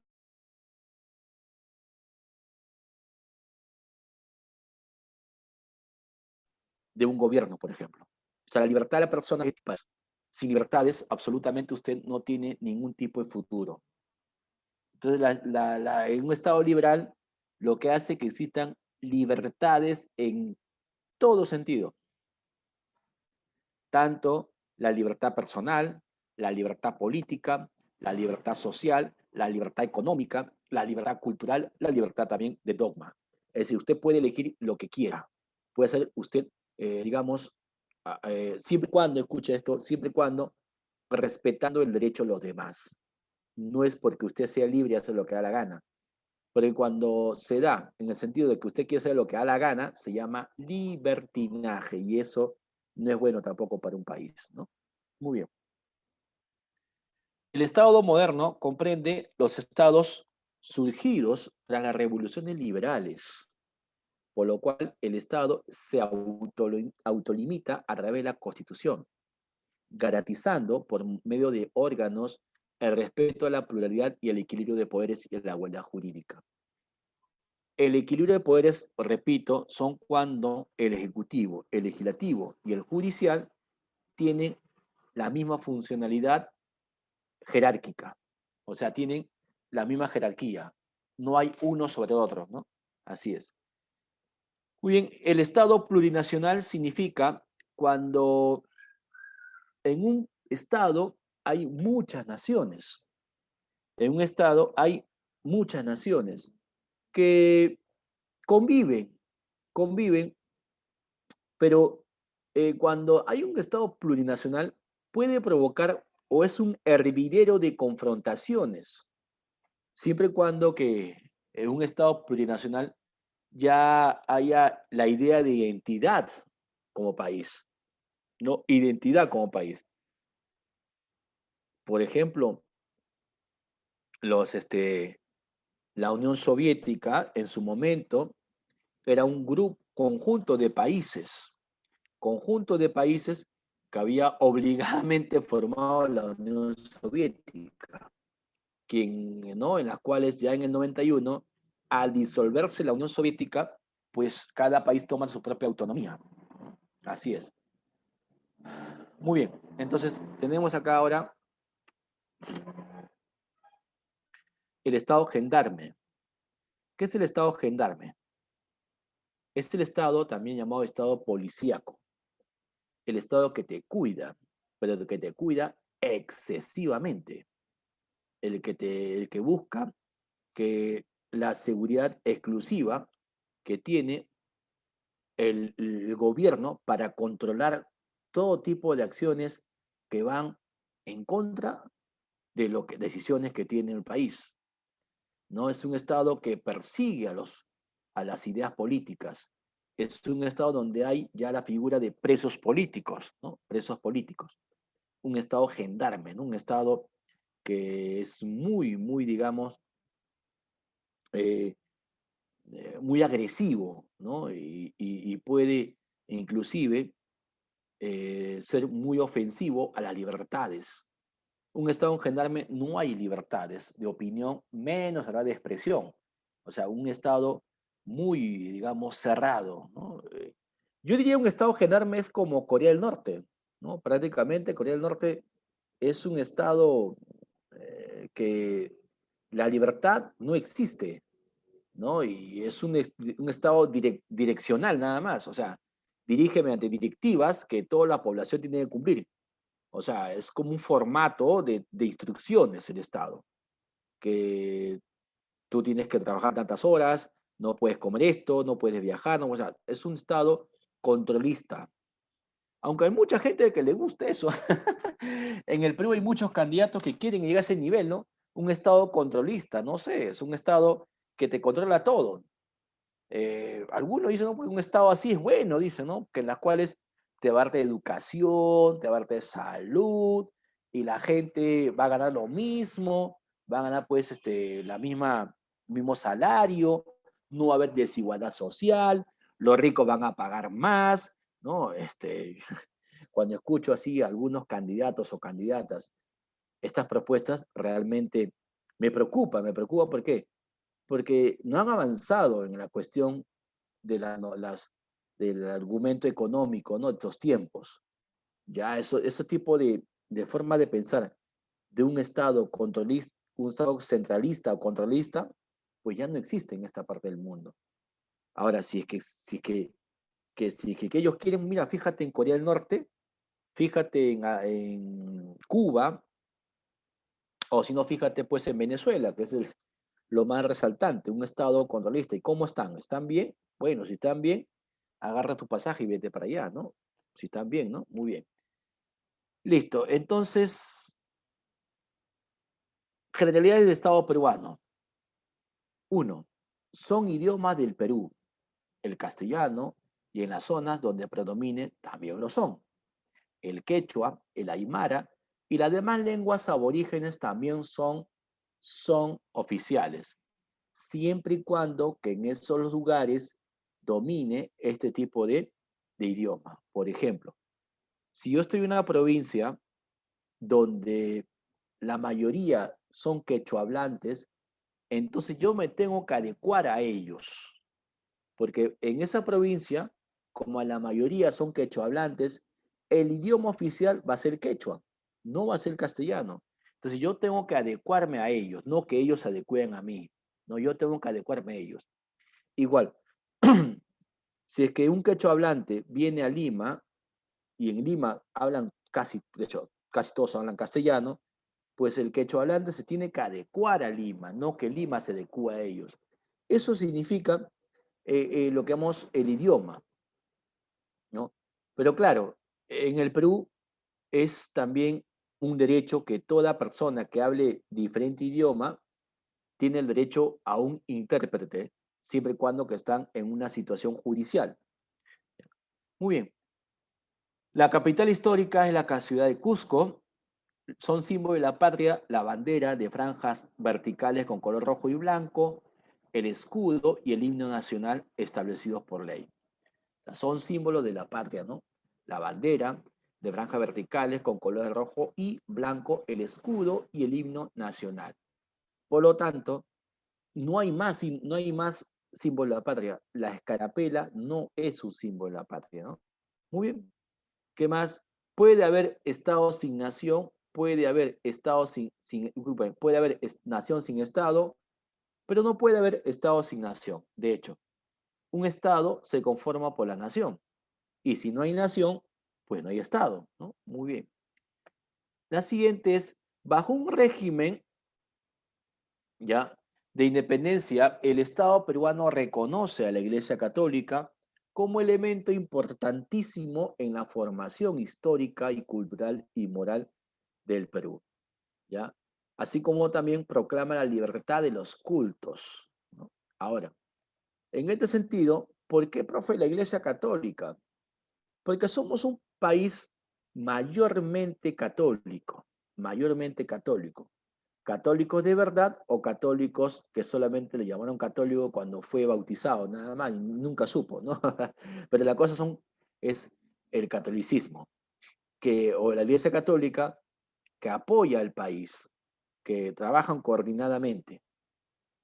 de un gobierno, por ejemplo. O sea, la libertad de la persona, sin libertades, absolutamente usted no tiene ningún tipo de futuro. Entonces, en un Estado liberal, lo que hace que existan libertades en todo sentido, tanto la libertad personal, la libertad política, la libertad social, la libertad económica, la libertad cultural, la libertad también de dogma. Es decir, usted puede elegir lo que quiera. Puede ser usted, digamos, siempre y cuando, escuche esto, siempre y cuando respetando el derecho de los demás. No es porque usted sea libre y hacer lo que da la gana. Porque cuando se da en el sentido de que usted quiere hacer lo que da la gana, se llama libertinaje y eso no es bueno tampoco para un país, ¿no? Muy bien. El Estado moderno comprende los estados surgidos tras las revoluciones liberales, por lo cual el Estado se autolimita a través de la Constitución, garantizando por medio de órganos el respeto a la pluralidad y el equilibrio de poderes y la igualdad jurídica. El equilibrio de poderes, repito, son cuando el Ejecutivo, el Legislativo y el Judicial tienen la misma funcionalidad jerárquica, o sea, tienen la misma jerarquía, no hay uno sobre otro, ¿no? Así es. Muy bien, el Estado plurinacional significa cuando en un Estado hay muchas naciones, en un Estado hay muchas naciones que conviven, conviven, pero cuando hay un Estado plurinacional puede provocar o es un hervidero de confrontaciones, siempre y cuando que en un Estado plurinacional ya haya la idea de identidad como país, ¿no? Identidad como país. Por ejemplo, los, la Unión Soviética en su momento era un grupo, conjunto de países que había obligadamente formado la Unión Soviética, quien, ¿no? En las cuales ya en el 91, al disolverse la Unión Soviética, pues cada país toma su propia autonomía. Así es. Muy bien, entonces tenemos acá ahora el Estado gendarme. ¿Qué es el Estado gendarme? Es el Estado también llamado Estado policíaco. El Estado que te cuida, pero que te cuida excesivamente. El que busca que la seguridad exclusiva que tiene el gobierno para controlar todo tipo de acciones que van en contra de decisiones que tiene el país. No es un Estado que persigue a las ideas políticas. Es un Estado donde hay ya la figura de presos políticos, ¿no? Presos políticos. Un Estado gendarme, ¿no? Un Estado que es muy, digamos, eh, muy agresivo, ¿no? Y puede inclusive ser muy ofensivo a las libertades. Un Estado gendarme no hay libertades de opinión, menos ahora de expresión. O sea, un Estado muy, digamos, cerrado, ¿no? Yo diría un Estado gendarme es como Corea del Norte, ¿no? Prácticamente Corea del Norte es un Estado que la libertad no existe, ¿no? Y es un Estado direccional nada más, o sea, dirige mediante directivas que toda la población tiene que cumplir. O sea, es como un formato de instrucciones el Estado, que tú tienes que trabajar tantas horas, no puedes comer esto, no puedes viajar, no, o sea, es un Estado controlista. Aunque hay mucha gente que le gusta eso. En el Perú hay muchos candidatos que quieren llegar a ese nivel, ¿no? Un Estado controlista, no sé, es un Estado que te controla todo. Algunos dicen, no, pues un Estado así es bueno, dicen, ¿no? Que en las cuales te va a dar educación, te va a dar salud, y la gente va a ganar lo mismo, va a ganar pues mismo salario, no va a haber desigualdad social, los ricos van a pagar más, ¿no? Cuando escucho así a algunos candidatos o candidatas estas propuestas, realmente me preocupa, ¿por qué? Porque no han avanzado en la cuestión de no, del argumento económico, ¿no? De estos tiempos. Ya ese tipo de forma de pensar de un Estado controlista, un Estado centralista o controlista, pues ya no existe en esta parte del mundo. Ahora, si es que ellos quieren, mira, fíjate en Corea del Norte, fíjate en Cuba, o si no, fíjate pues en Venezuela, que es lo más resaltante, un Estado controlista. ¿Y cómo están? ¿Están bien? Bueno, si están bien, agarra tu pasaje y vete para allá, ¿no? Si están bien, ¿no? Muy bien. Listo. Entonces, generalidades del Estado peruano. Uno, son idiomas del Perú, el castellano, y en las zonas donde predomine también lo son. El quechua, el aymara Y las demás lenguas aborígenes también son oficiales, siempre y cuando que en esos lugares domine este tipo de idioma. Por ejemplo, si yo estoy en una provincia donde la mayoría son quechua hablantes, entonces yo me tengo que adecuar a ellos, porque en esa provincia, como la mayoría son quechua hablantes, el idioma oficial va a ser quechua, no va a ser castellano. Entonces yo tengo que adecuarme a ellos, no que ellos se adecúen a mí, no, yo tengo que adecuarme a ellos. Igual, si es que un quechua hablante viene a Lima, y en Lima hablan casi, de hecho, casi todos hablan castellano, pues el quechua hablante se tiene que adecuar a Lima, no que Lima se adecua a ellos. Eso significa lo que llamamos el idioma, ¿no? Pero claro, en el Perú es también un derecho que toda persona que hable diferente idioma tiene el derecho a un intérprete, siempre y cuando que están en una situación judicial. Muy bien. La capital histórica es la ciudad de Cusco. Son símbolo de la patria la bandera de franjas verticales con color rojo y blanco, el escudo y el himno nacional establecidos por ley. Son símbolos de la patria, ¿no? La bandera de franjas verticales con color rojo y blanco, el escudo y el himno nacional. Por lo tanto, no hay más símbolo de la patria. La escarapela no es un símbolo de la patria, ¿no? Muy bien. ¿Qué más? Puede haber Estado sin nación, puede haber Estado puede haber nación sin Estado, pero no puede haber Estado sin nación. De hecho, un Estado se conforma por la nación. Y si no hay nación, pues no hay Estado, ¿no? Muy bien. La siguiente es, bajo un régimen, ¿ya?, de independencia, el Estado peruano reconoce a la Iglesia Católica como elemento importantísimo en la formación histórica y cultural y moral del Perú, ¿ya? Así como también proclama la libertad de los cultos, ¿no? Ahora, en este sentido, ¿por qué, profe, la Iglesia Católica? Porque somos un país mayormente católico, mayormente católico. ¿Católicos de verdad o católicos que solamente le llamaron católico cuando fue bautizado, nada más, y nunca supo, ¿no? Pero la cosa es el catolicismo, o la Iglesia Católica que apoya al país, que trabajan coordinadamente,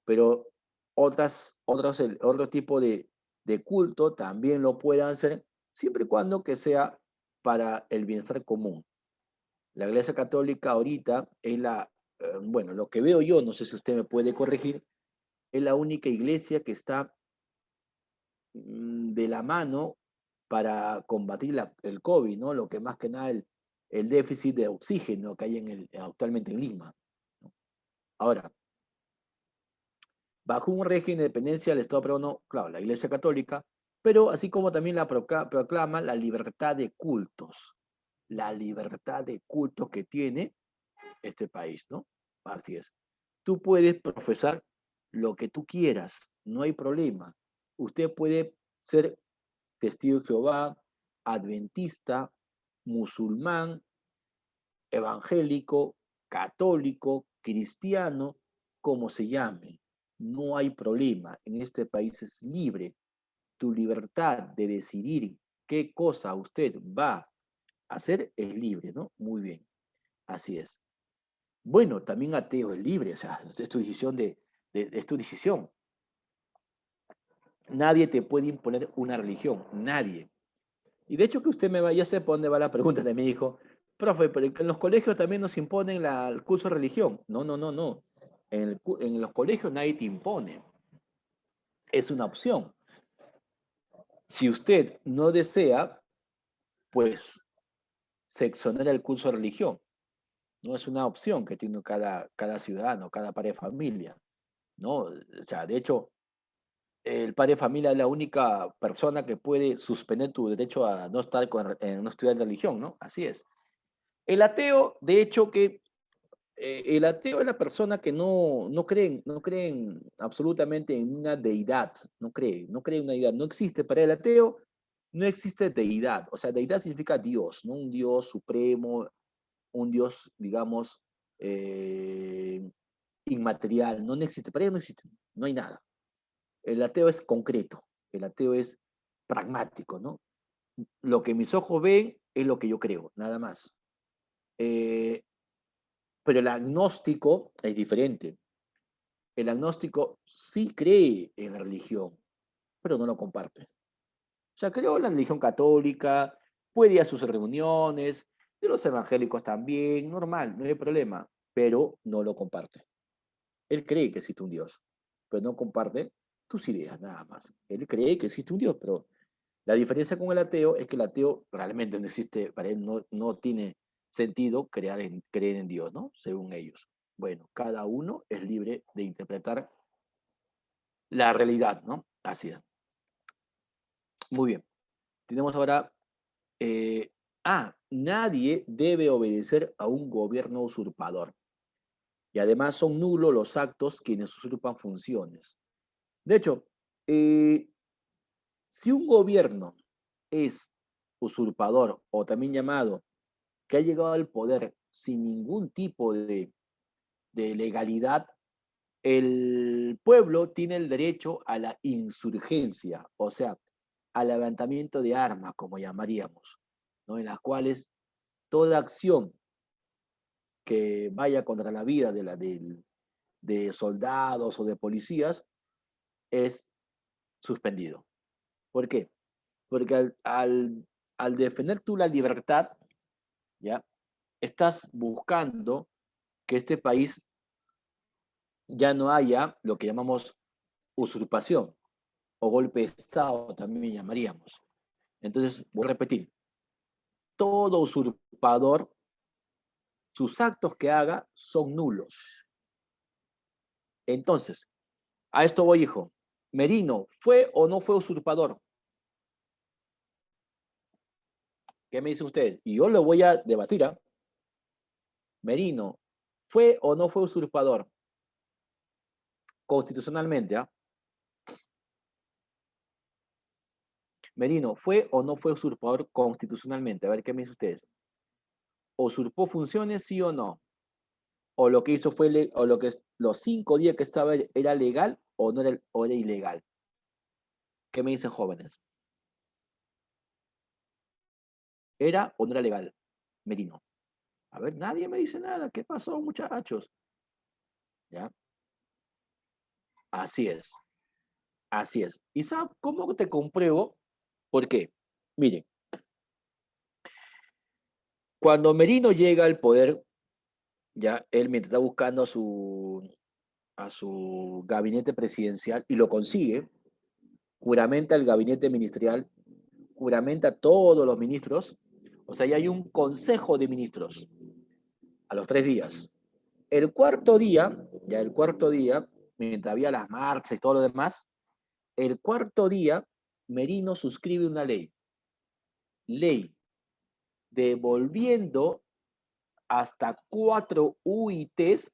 pero otro tipo de culto también lo puedan hacer, siempre y cuando que sea para el bienestar común. La Iglesia Católica ahorita es bueno, lo que veo yo, no sé si usted me puede corregir, es la única iglesia que está de la mano para combatir el COVID, ¿no? Lo que más que nada el déficit de oxígeno que hay actualmente en Lima, ¿no? Ahora, bajo un régimen de dependencia del Estado peruano, claro, la Iglesia Católica, pero así como también proclama la libertad de cultos que tiene este país, ¿no? Así es. Tú puedes profesar lo que tú quieras, no hay problema. Usted puede ser testigo de Jehová, adventista, musulmán, evangélico, católico, cristiano, como se llame. No hay problema. En este país es libre. Tu libertad de decidir qué cosa usted va a hacer es libre, ¿no? Muy bien. Así es. Bueno, también ateo es libre, o sea, es tu decisión es tu decisión. Nadie te puede imponer una religión, nadie. Y de hecho que usted me vaya, ya sé por dónde va la pregunta de mi hijo. Profe, pero en los colegios también nos imponen el curso de religión. No, no, no, no. En los colegios nadie te impone. Es una opción. Si usted no desea, pues se exonera el curso de religión. No es una opción que tiene cada ciudadano, cada padre de familia. ¿No? O sea, de hecho, el padre de familia es la única persona que puede suspender tu derecho a no no estudiar religión, ¿no? Así es. El ateo, de hecho, el ateo es la persona que no cree absolutamente en una deidad, no cree en una deidad, no existe. Para el ateo no existe deidad, o sea, deidad significa Dios, ¿no? Un Dios supremo, un Dios, digamos, inmaterial, no existe, para ellos no existe, no hay nada. El ateo es concreto, el ateo es pragmático, ¿no? Lo que mis ojos ven es lo que yo creo, nada más. Eh, pero el agnóstico es diferente. El agnóstico sí cree en la religión, pero no lo comparte. O sea, creo en la religión católica, puede ir a sus reuniones, de los evangélicos también, normal, no hay problema, pero no lo comparte. Él cree que existe un Dios, pero no comparte tus ideas, nada más. Él cree que existe un Dios, pero la diferencia con el ateo es que el ateo realmente no existe, para él no tiene sentido creer en Dios, ¿no? Según ellos. Bueno, cada uno es libre de interpretar la realidad, ¿no? Así es. Muy bien. Tenemos ahora, nadie debe obedecer a un gobierno usurpador. Y además son nulos los actos quienes usurpan funciones. De hecho, si un gobierno es usurpador o también llamado que ha llegado al poder sin ningún tipo de legalidad, el pueblo tiene el derecho a la insurgencia, o sea, al levantamiento de armas, como llamaríamos, ¿no? En las cuales toda acción que vaya contra la vida de soldados o de policías es suspendido. ¿Por qué? Porque al defender tú la libertad, ¿ya? Estás buscando que este país ya no haya lo que llamamos usurpación o golpe de Estado, también llamaríamos. Entonces, voy a repetir, todo usurpador, sus actos que haga son nulos. Entonces, a esto voy, hijo. Merino, ¿fue o no fue usurpador? ¿Qué me dicen ustedes? Y yo lo voy a debatir, ¿ah? Merino, ¿fue o no fue usurpador? Constitucionalmente, ¿ah? Merino, ¿fue o no fue usurpador constitucionalmente? A ver, ¿qué me dicen ustedes? ¿Usurpó funciones, sí o no? ¿O lo que hizo fue, o lo que los 5 días que estaba era legal o no era, o era ilegal? ¿Qué me dicen jóvenes? ¿Era o no era legal? Merino. A ver, nadie me dice nada. ¿Qué pasó, muchachos? ¿Ya? Así es. Así es. ¿Y sabes cómo te compruebo? ¿Por qué? Miren, cuando Merino llega al poder, ya él mientras está buscando a su gabinete presidencial y lo consigue, juramenta el gabinete ministerial, juramenta a todos los ministros, o sea, ya hay un consejo de ministros a los 3 días. El cuarto día, ya el cuarto día, mientras había las marchas y todo lo demás, el cuarto día, Merino suscribe una ley devolviendo hasta 4 UITs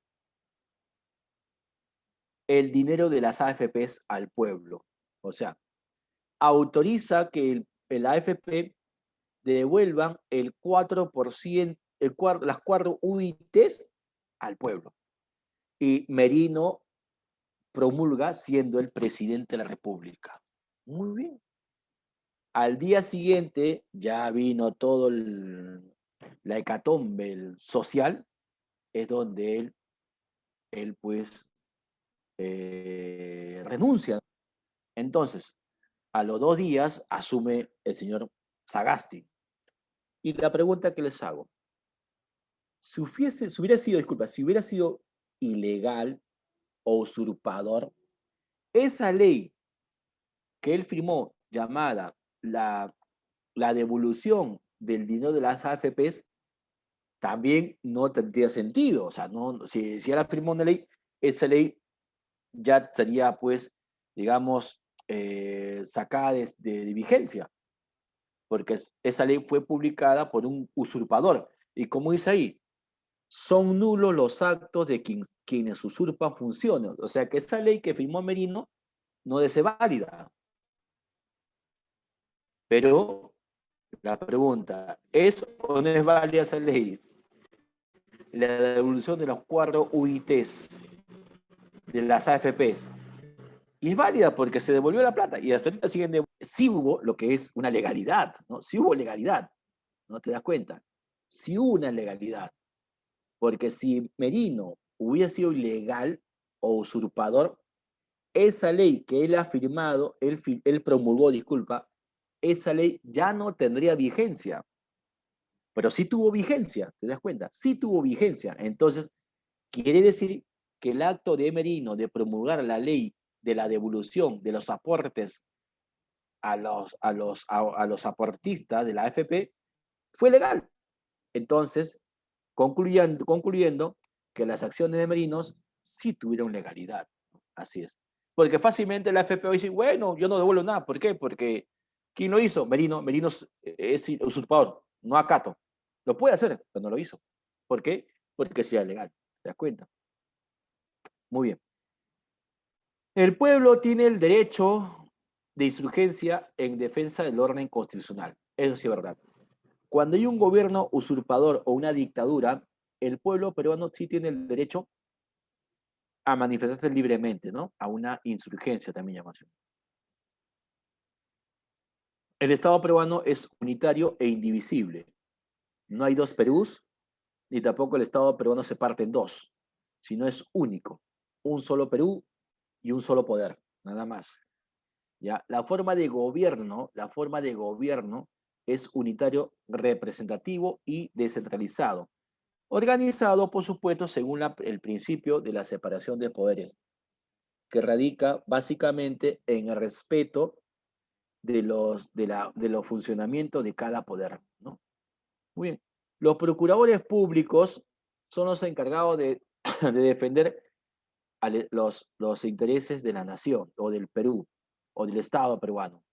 el dinero de las AFPs al pueblo. O sea, autoriza que el AFP devuelvan el 4%, las 4 UITs al pueblo. Y Merino promulga siendo el presidente de la República. Muy bien. Al día siguiente ya vino todo la hecatombe social, es donde él pues renuncia. Entonces, a los 2 días asume el señor Sagasti. Y la pregunta que les hago, si hubiera sido ilegal o usurpador, esa ley que él firmó llamada la devolución del dinero de las AFPs también no tendría sentido. O sea, no, si él firmó una ley, esa ley ya sería, pues, digamos, sacada de vigencia, porque esa ley fue publicada por un usurpador. Y como dice ahí, son nulos los actos de quienes usurpan funciones. O sea que esa ley que firmó Merino no debe ser válida. Pero la pregunta, ¿es o no es válida esa ley? la devolución de los 4 UITs de las AFPs. Y es válida porque se devolvió la plata y hasta ahorita siguen devolviendo. Sí hubo lo que es una legalidad, ¿no? Sí hubo legalidad, ¿no te das cuenta? Sí hubo una legalidad. Porque si Merino hubiera sido ilegal o usurpador, esa ley que él ha firmado, él promulgó, disculpa, esa ley ya no tendría vigencia. Pero sí tuvo vigencia, ¿te das cuenta? Sí tuvo vigencia. Entonces, quiere decir que el acto de Merino de promulgar la ley de la devolución de los aportes a los aportistas de la AFP fue legal. Entonces, concluyendo que las acciones de Merinos sí tuvieron legalidad. Así es. Porque fácilmente la AFP va a decir, bueno, yo no devuelvo nada. ¿Por qué? Porque ¿quién lo hizo? Merino. Merino es usurpador, no acato. Lo puede hacer, pero no lo hizo. ¿Por qué? Porque sí era legal. ¿Te das cuenta? Muy bien. El pueblo tiene el derecho de insurgencia en defensa del orden constitucional. Eso sí es verdad. Cuando hay un gobierno usurpador o una dictadura, el pueblo peruano sí tiene el derecho a manifestarse libremente, ¿no? A una insurgencia también llamarse. El Estado peruano es unitario e indivisible. No hay dos Perús, ni tampoco el Estado peruano se parte en dos, sino es único. Un solo Perú y un solo poder, nada más. ¿Ya? La forma de gobierno es unitario, representativo y descentralizado. Organizado, por supuesto, según el principio de la separación de poderes, que radica básicamente en el respeto de los funcionamientos de cada poder, ¿no? Muy bien. Los procuradores públicos son los encargados de, de defender los intereses de la nación o del Perú o del Estado peruano.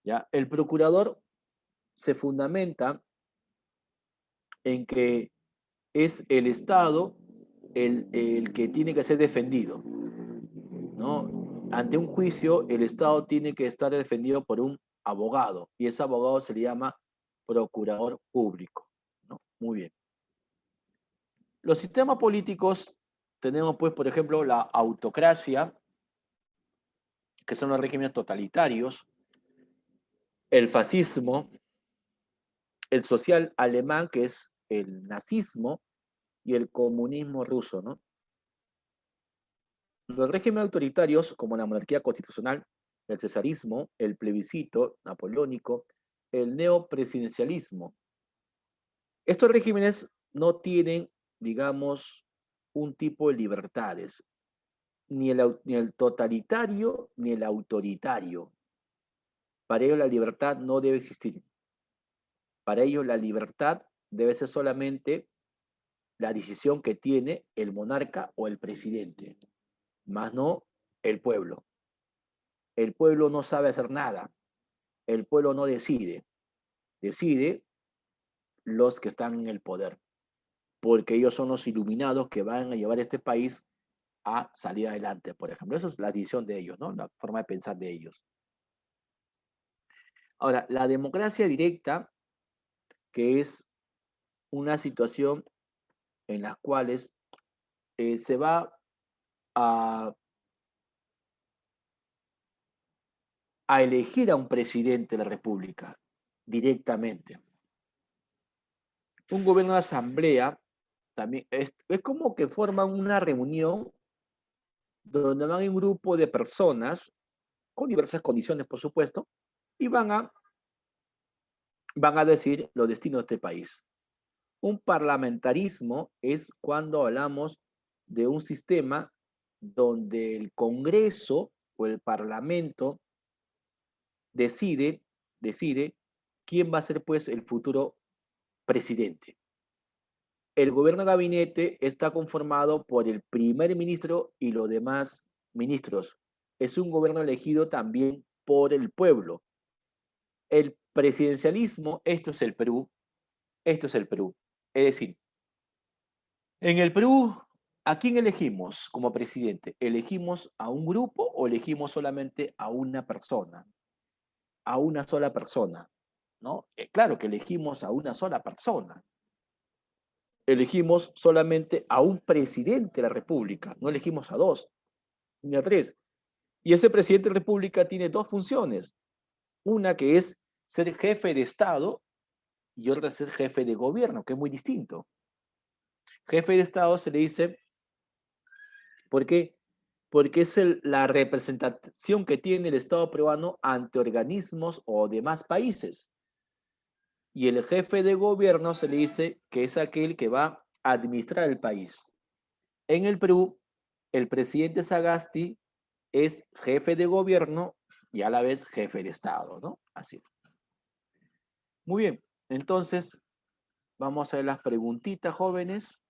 ¿Ya? El procurador se fundamenta en que es el Estado el que tiene que ser defendido, ¿no? Ante un juicio, el Estado tiene que estar defendido por un abogado, y ese abogado se le llama procurador público, ¿no? Muy bien. Los sistemas políticos tenemos, pues, por ejemplo, la autocracia, que son los regímenes totalitarios, el fascismo, el social alemán, que es el nazismo, y el comunismo ruso, ¿no? Los regímenes autoritarios, como la monarquía constitucional, el cesarismo, el plebiscito napoleónico, el neopresidencialismo. Estos regímenes no tienen, digamos, un tipo de libertades, ni el totalitario ni el autoritario. Para ellos la libertad no debe existir. Para ellos la libertad debe ser solamente la decisión que tiene el monarca o el presidente, más no el pueblo. El pueblo no sabe hacer nada. El pueblo no decide. Decide los que están en el poder, porque ellos son los iluminados que van a llevar este país a salir adelante, por ejemplo. Eso es la decisión de ellos, ¿no? La forma de pensar de ellos. Ahora, la democracia directa, que es una situación en la cual se va a, a elegir a un presidente de la República directamente. Un gobierno de asamblea también es como que forman una reunión donde van un grupo de personas con diversas condiciones, por supuesto, y van a decir los destinos de este país. Un parlamentarismo es cuando hablamos de un sistema donde el Congreso o el Parlamento decide quién va a ser, pues, el futuro presidente. El gobierno de gabinete está conformado por el primer ministro y los demás ministros. Es un gobierno elegido también por el pueblo. El presidencialismo, esto es el Perú, esto es el Perú. Es decir, en el Perú, ¿a quién elegimos como presidente? ¿Elegimos a un grupo o elegimos solamente a una persona? A una sola persona, ¿no? Claro que elegimos a una sola persona. elegimos solamente a un presidente de la República, no elegimos a dos ni a tres. Y ese presidente de la República tiene dos funciones. Una que es ser jefe de Estado y otra es ser jefe de gobierno, que es muy distinto. Jefe de Estado se le dice, ¿por qué? Porque es la representación que tiene el Estado peruano ante organismos o demás países. Y el jefe de gobierno se le dice que es aquel que va a administrar el país. En el Perú, el presidente Sagasti es jefe de gobierno y a la vez jefe de Estado, ¿no? Así. Muy bien, entonces vamos a ver las preguntitas, jóvenes.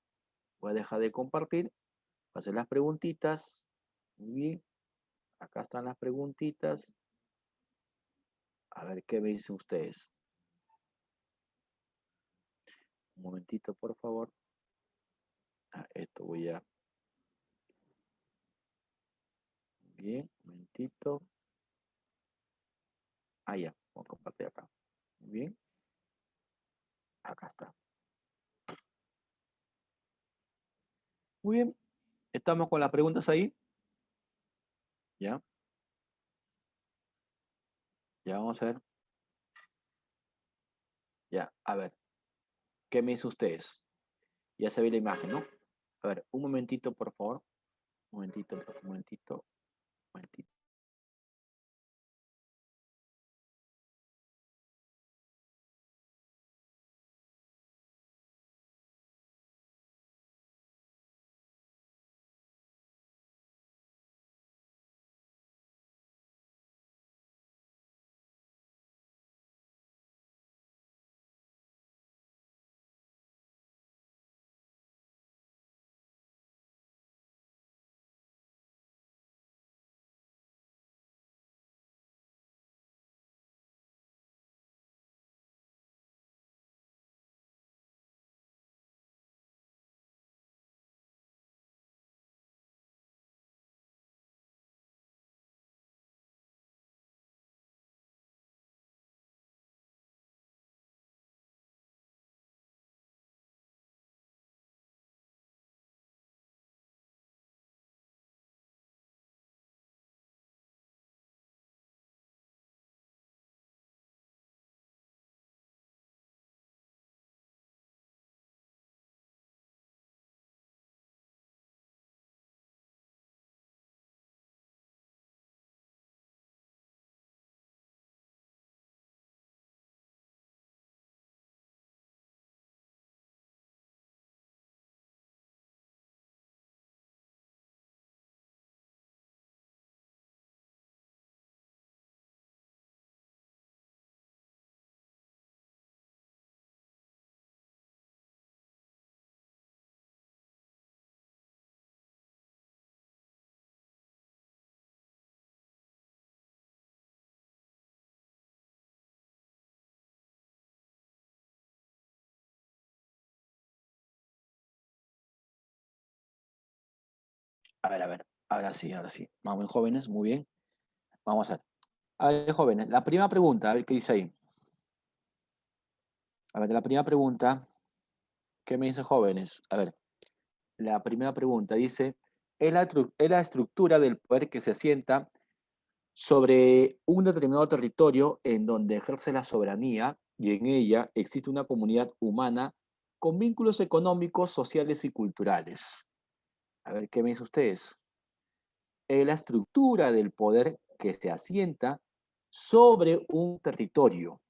Voy a dejar de compartir. Voy a hacer las preguntitas. Muy bien, acá están las preguntitas. A ver qué me dicen ustedes. Un momentito, por favor. Esto voy a... Bien, un momentito. Ya, voy a compartir acá. Muy bien, acá está. Muy bien, estamos con las preguntas ahí. Ya, ya vamos a ver. Ya, a ver, ¿qué me dicen ustedes? Ya se ve la imagen, ¿no? A ver, un momentito, por favor. Un momentito, un momentito, un momentito. A ver. Ahora sí. Vamos, jóvenes, muy bien. Vamos a ver. A ver, jóvenes, la primera pregunta, a ver qué dice ahí. A ver, la primera pregunta, ¿qué me dice jóvenes? A ver, la primera pregunta dice, es la estructura del poder que se asienta sobre un determinado territorio en donde ejerce la soberanía y en ella existe una comunidad humana con vínculos económicos, sociales y culturales. A ver, ¿qué me dicen ustedes? Es la estructura del poder que se asienta sobre un territorio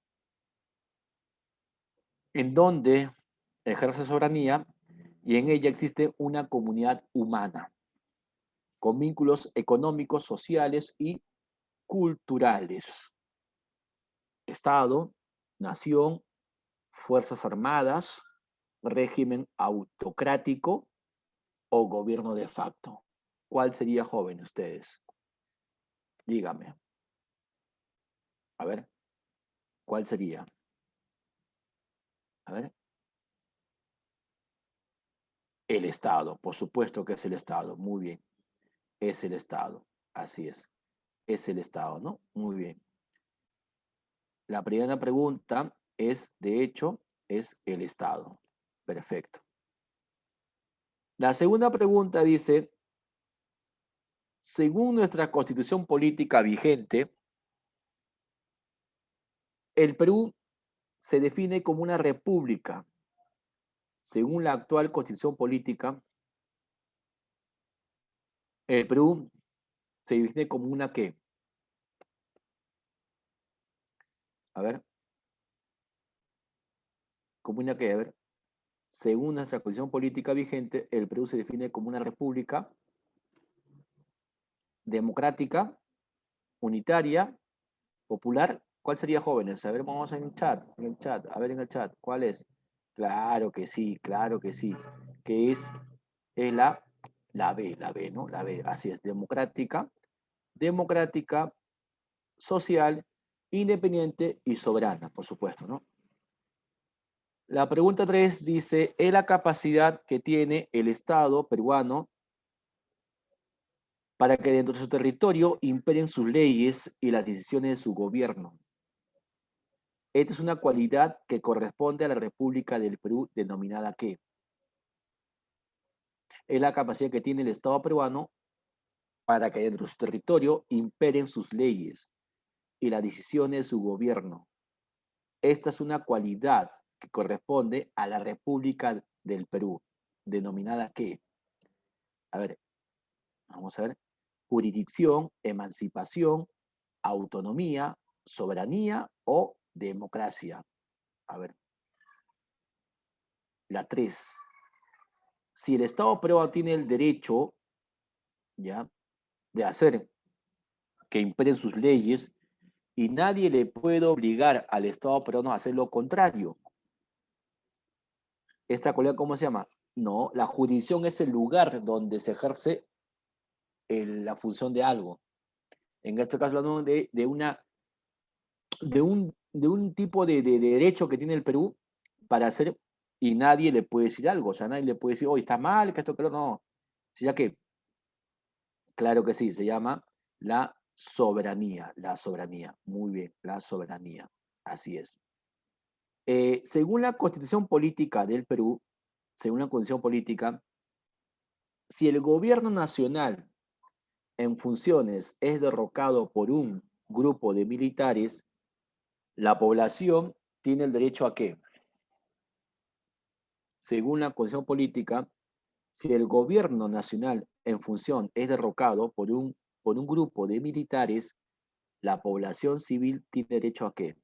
en donde ejerce soberanía y en ella existe una comunidad humana con vínculos económicos, sociales y culturales. Estado, nación, fuerzas armadas, régimen autocrático o gobierno de facto. ¿Cuál sería, joven, ustedes? Dígame. A ver, ¿cuál sería? A ver. El Estado, por supuesto que es el Estado. Muy bien. Es el Estado. Así es. Es el Estado, ¿no? Muy bien. La primera pregunta es, de hecho, es el Estado. Perfecto. La segunda pregunta dice, según nuestra constitución política vigente, el Perú se define como una república. Según la actual constitución política, el Perú se define como una ¿qué? A ver, como una ¿qué? A ver, según nuestra constitución política vigente, el Perú se define como una república democrática, unitaria, popular. ¿Cuál sería, jóvenes? A ver, vamos en el chat, a ver en el chat, ¿cuál es? Claro que sí, que es la B, ¿no? La B, así es, democrática, social, independiente y soberana, por supuesto, ¿no? La pregunta 3 dice, ¿es la capacidad que tiene el Estado peruano para que dentro de su territorio imperen sus leyes y las decisiones de su gobierno? Esta es una cualidad que corresponde a la República del Perú, denominada ¿qué? Es la capacidad que tiene el Estado peruano para que dentro de su territorio imperen sus leyes y las decisiones de su gobierno. Esta es una cualidad que corresponde a la República del Perú, denominada ¿qué? A ver, vamos a ver. Jurisdicción, emancipación, autonomía, soberanía o democracia. A ver, la 3. Si el Estado peruano tiene el derecho, ¿ya?, de hacer que imperen sus leyes y nadie le puede obligar al Estado peruano a hacer lo contrario. ¿Esta cualidad cómo se llama? No, la jurisdicción es el lugar donde se ejerce la función de algo. En este caso hablamos de un tipo de derecho que tiene el Perú para hacer, y nadie le puede decir algo. O sea, nadie le puede decir, oye, está mal, que esto, que lo no. Sino que, claro que sí, se llama la soberanía. Muy bien, la soberanía. Así es. Según la Constitución Política del Perú, según la Constitución Política, si el gobierno nacional en funciones es derrocado por un grupo de militares, la población tiene el derecho a qué? Según la Constitución Política, si el gobierno nacional en función es derrocado por un grupo de militares, la población civil tiene derecho a qué?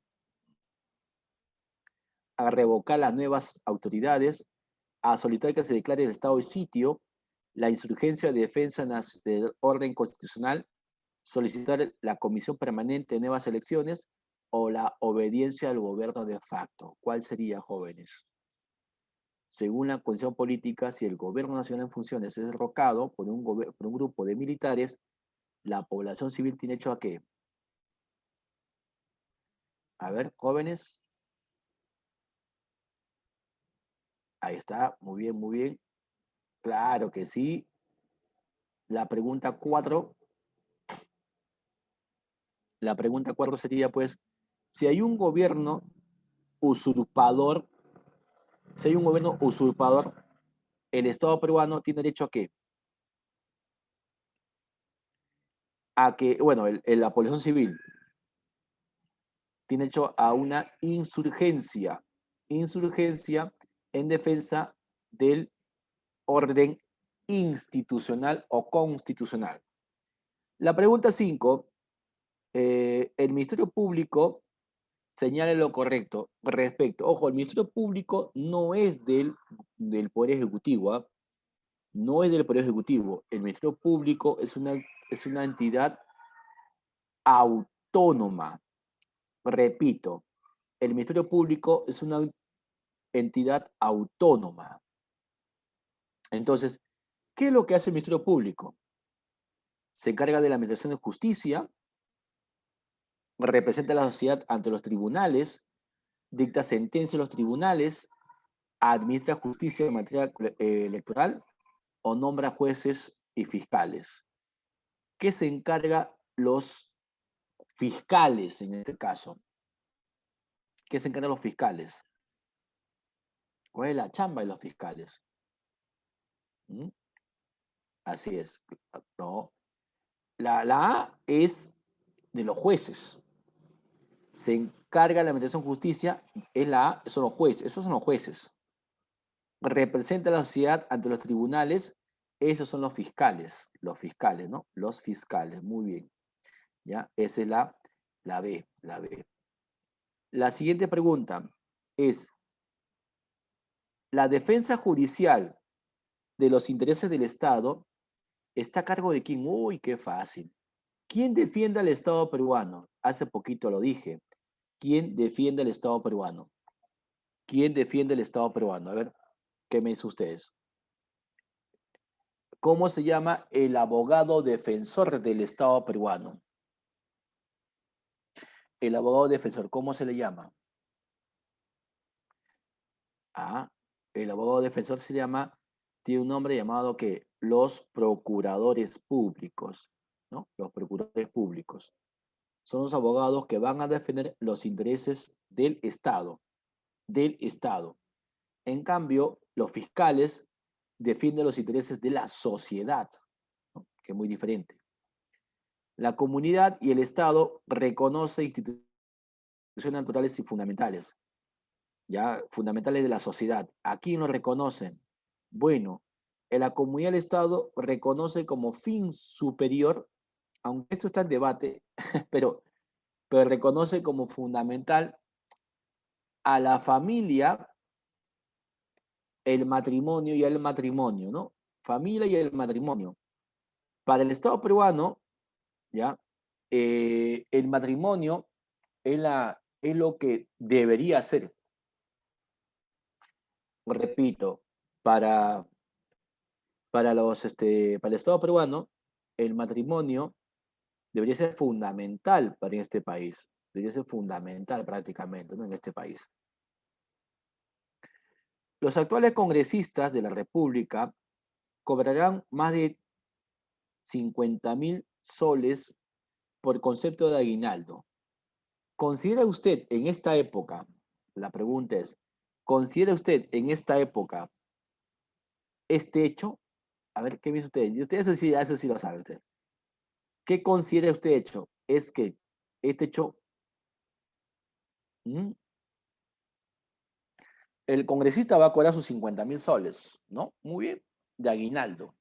A revocar las nuevas autoridades, a solicitar que se declare el estado de sitio, la insurgencia de defensa del orden constitucional, solicitar la comisión permanente de nuevas elecciones o la obediencia al gobierno de facto. ¿Cuál sería, jóvenes? Según la condición política, si el gobierno nacional en funciones es derrocado por un grupo de militares, la población civil tiene derecho a qué? A ver, jóvenes. Ahí está, muy bien, muy bien. Claro que sí. La pregunta 4. La pregunta 4 sería, pues, si hay un gobierno usurpador, si hay un gobierno usurpador, el Estado peruano tiene derecho a qué? A que, bueno, la población civil tiene derecho a una insurgencia. Insurgencia en defensa del orden institucional o constitucional. La pregunta 5, el Ministerio Público señala lo correcto respecto. Ojo, el Ministerio Público no es del Poder Ejecutivo, ¿eh? No es del Poder Ejecutivo. El Ministerio Público es una entidad autónoma. Repito, el Ministerio Público es una entidad autónoma. Entonces, ¿qué es lo que hace el Ministerio Público? Se encarga de la administración de justicia, representa a la sociedad ante los tribunales, dicta sentencia en los tribunales, administra justicia en materia electoral o nombra jueces y fiscales. ¿Qué se encarga los fiscales en este caso? ¿Qué se encargan los fiscales? ¿Cuál es la chamba de los fiscales? ¿Mm? Así es. No. La A es de los jueces. Se encarga de la administración de justicia, es la A, son los jueces. Esos son los jueces. Representa a la sociedad ante los tribunales, esos son los fiscales, ¿no? Los fiscales, muy bien. ¿Ya? Esa es la B, la B. La siguiente pregunta es, ¿la defensa judicial de los intereses del Estado está a cargo de quién? Uy, qué fácil. ¿Quién defiende al Estado peruano? Hace poquito lo dije. ¿Quién defiende al Estado peruano? ¿Quién defiende el Estado peruano? A ver, ¿qué me dicen ustedes? ¿Cómo se llama el abogado defensor del Estado peruano? El abogado defensor, ¿cómo se le llama? Ah, el abogado defensor se llama, tiene un nombre llamado que los procuradores públicos, ¿no? Los procuradores públicos. Son los abogados que van a defender los intereses del Estado, del Estado. En cambio, los fiscales defienden los intereses de la sociedad, ¿no? Que es muy diferente. La comunidad y el Estado reconoce instituciones naturales y fundamentales, ya fundamentales de la sociedad. ¿A quién lo reconocen? Bueno, en la comunidad y el Estado reconoce como fin superior, aunque esto está en debate, pero, pero reconoce como fundamental a la familia, el matrimonio y el matrimonio, ¿no? Familia y el matrimonio. Para el Estado peruano, ¿ya? El matrimonio es lo que debería ser. Repito, para, para el Estado peruano, el matrimonio debería ser fundamental para este país. Debería ser fundamental prácticamente, ¿no? En este país. Los actuales congresistas de la República cobrarán más de 50.000 soles por concepto de aguinaldo. ¿Considera usted en esta época, la pregunta es, ¿considera usted en esta época este hecho? A ver, ¿qué dice usted? Y usted eso sí lo sabe usted. ¿Qué considera usted hecho? Es que este hecho, ¿mm? El congresista va a cobrar sus 50.000 soles, ¿no? Muy bien, de aguinaldo.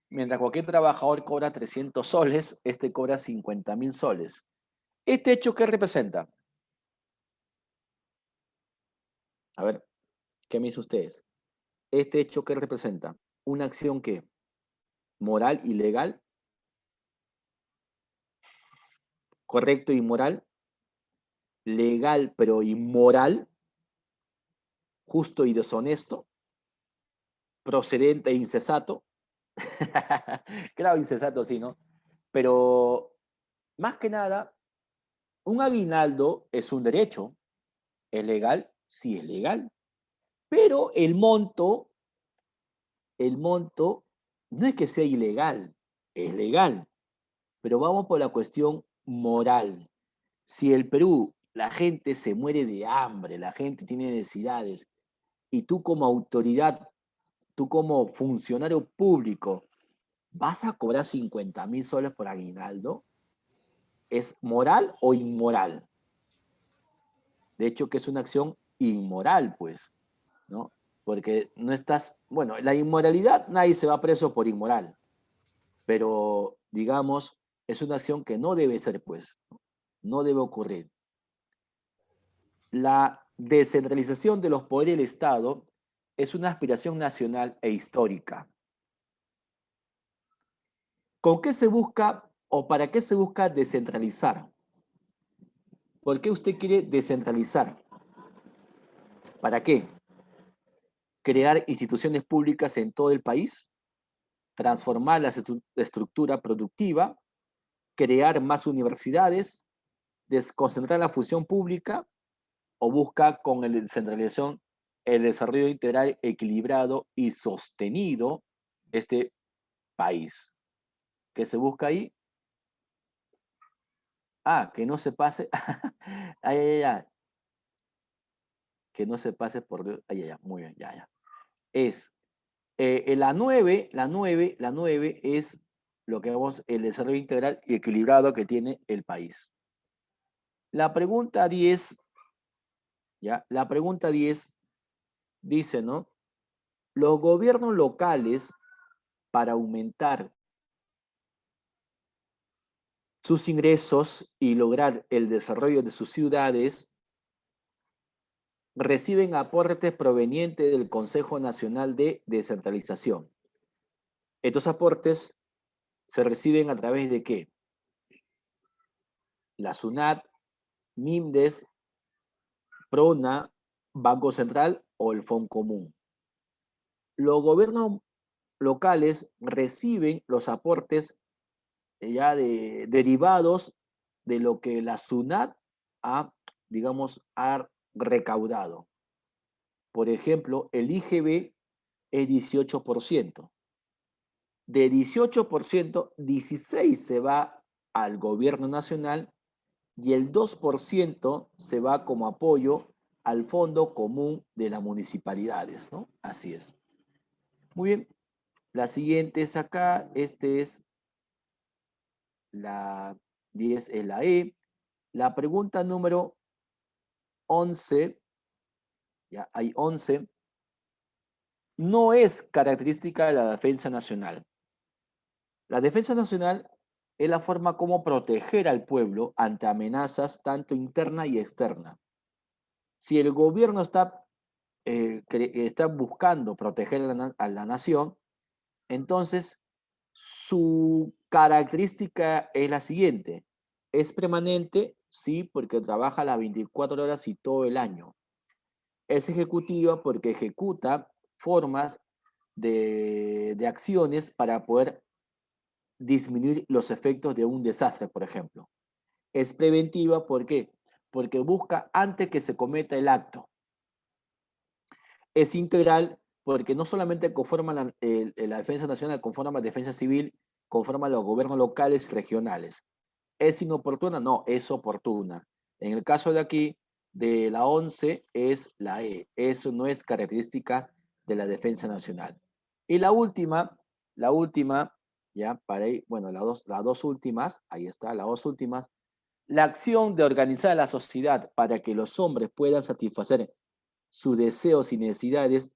Mientras cualquier trabajador cobra 300 soles, este cobra 50.000 soles. ¿Este hecho qué representa? A ver, ¿qué me dicen ustedes? ¿Este hecho qué representa? ¿Una acción que moral y legal, correcto y moral, legal pero inmoral, justo y deshonesto, procedente e insensato? Claro, insensato sí, ¿no? Pero más que nada, un aguinaldo es un derecho. ¿Es legal? Sí, es legal. Pero el monto no es que sea ilegal, es legal. Pero vamos por la cuestión moral. Si el Perú, la gente se muere de hambre, la gente tiene necesidades, y tú como autoridad, tú como funcionario público, ¿vas a cobrar 50.000 soles por aguinaldo? ¿Es moral o inmoral? De hecho, que es una acción inmoral, pues, ¿no? Porque no estás, bueno, la inmoralidad, nadie se va preso por inmoral, pero digamos, es una acción que no debe ser, pues, no debe ocurrir. La descentralización de los poderes del Estado es una aspiración nacional e histórica. ¿Con qué se busca o para qué se busca descentralizar? ¿Por qué usted quiere descentralizar? ¿Para qué? ¿Crear instituciones públicas en todo el país? ¿Transformar la estructura productiva? ¿Crear más universidades? ¿Desconcentrar la función pública? ¿O busca con la descentralización el desarrollo integral, equilibrado y sostenido de este país? ¿Qué se busca ahí? Ah, que no se pase. Ay, ay, ay. Que no se pase por. Ay, ay, ay. Muy bien, ya, ya. Es La nueve es lo que llamamos el desarrollo integral y equilibrado que tiene el país. La pregunta 10, ¿ya? La pregunta 10 dice, ¿no? Los gobiernos locales, para aumentar sus ingresos y lograr el desarrollo de sus ciudades, reciben aportes provenientes del Consejo Nacional de Descentralización. Estos aportes se reciben a través de ¿qué? La SUNAT, MIMDES, PRONA, Banco Central o el Fondo Común. Los gobiernos locales reciben los aportes ya derivados de lo que la SUNAT ha, digamos, ha recaudado. Por ejemplo, el IGB es 18%. De 18%, 16 se va al gobierno nacional y el 2% se va como apoyo al Fondo Común de las Municipalidades, ¿no? Así es. Muy bien. La siguiente es acá. Este es la 10, es la E. La pregunta número 11, ya hay 11, no es característica de la defensa nacional. La defensa nacional es la forma como proteger al pueblo ante amenazas tanto interna y externa. Si el gobierno está buscando proteger a la nación, entonces su característica es la siguiente. Es permanente, sí, porque trabaja las 24 horas y todo el año. Es ejecutiva porque ejecuta formas de acciones para poder disminuir los efectos de un desastre, por ejemplo. Es preventiva, ¿por qué? Porque busca antes que se cometa el acto. Es integral porque no solamente conforma la defensa nacional, conforma la defensa civil, conforma los gobiernos locales y regionales. ¿Es inoportuna? No, es oportuna. En el caso de aquí, de la 11, es la E. Eso no es característica de la defensa nacional. Y la última, ya para ahí, bueno, las dos últimas, ahí está, las dos últimas. La acción de organizar a la sociedad para que los hombres puedan satisfacer sus deseos y necesidades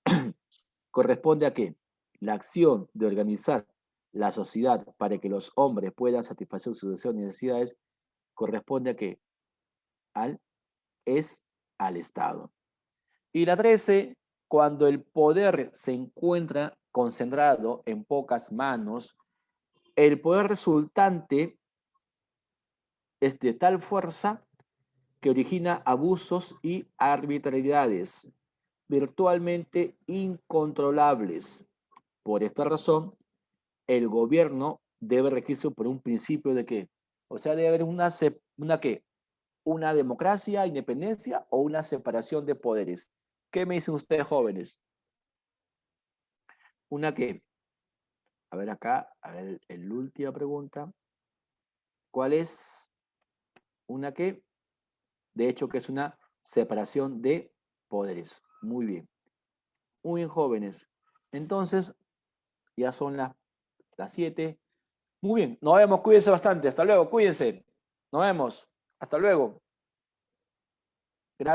corresponde a qué? La acción de organizar la sociedad para que los hombres puedan satisfacer sus deseos y necesidades corresponde a qué? Es al Estado. Y la 13, cuando el poder se encuentra concentrado en pocas manos, el poder resultante es de tal fuerza que origina abusos y arbitrariedades virtualmente incontrolables. Por esta razón, el gobierno debe regirse por un principio de que, o sea, debe haber una democracia, independencia o una separación de poderes. ¿Qué me dicen ustedes, jóvenes? ¿Una qué? A ver acá, a ver, la última pregunta. ¿Cuál es? ¿Una qué? De hecho, que es una separación de poderes. Muy bien. Muy bien, jóvenes. Entonces, ya son las 7. Muy bien, nos vemos, cuídense bastante. Hasta luego, cuídense. Nos vemos. Hasta luego.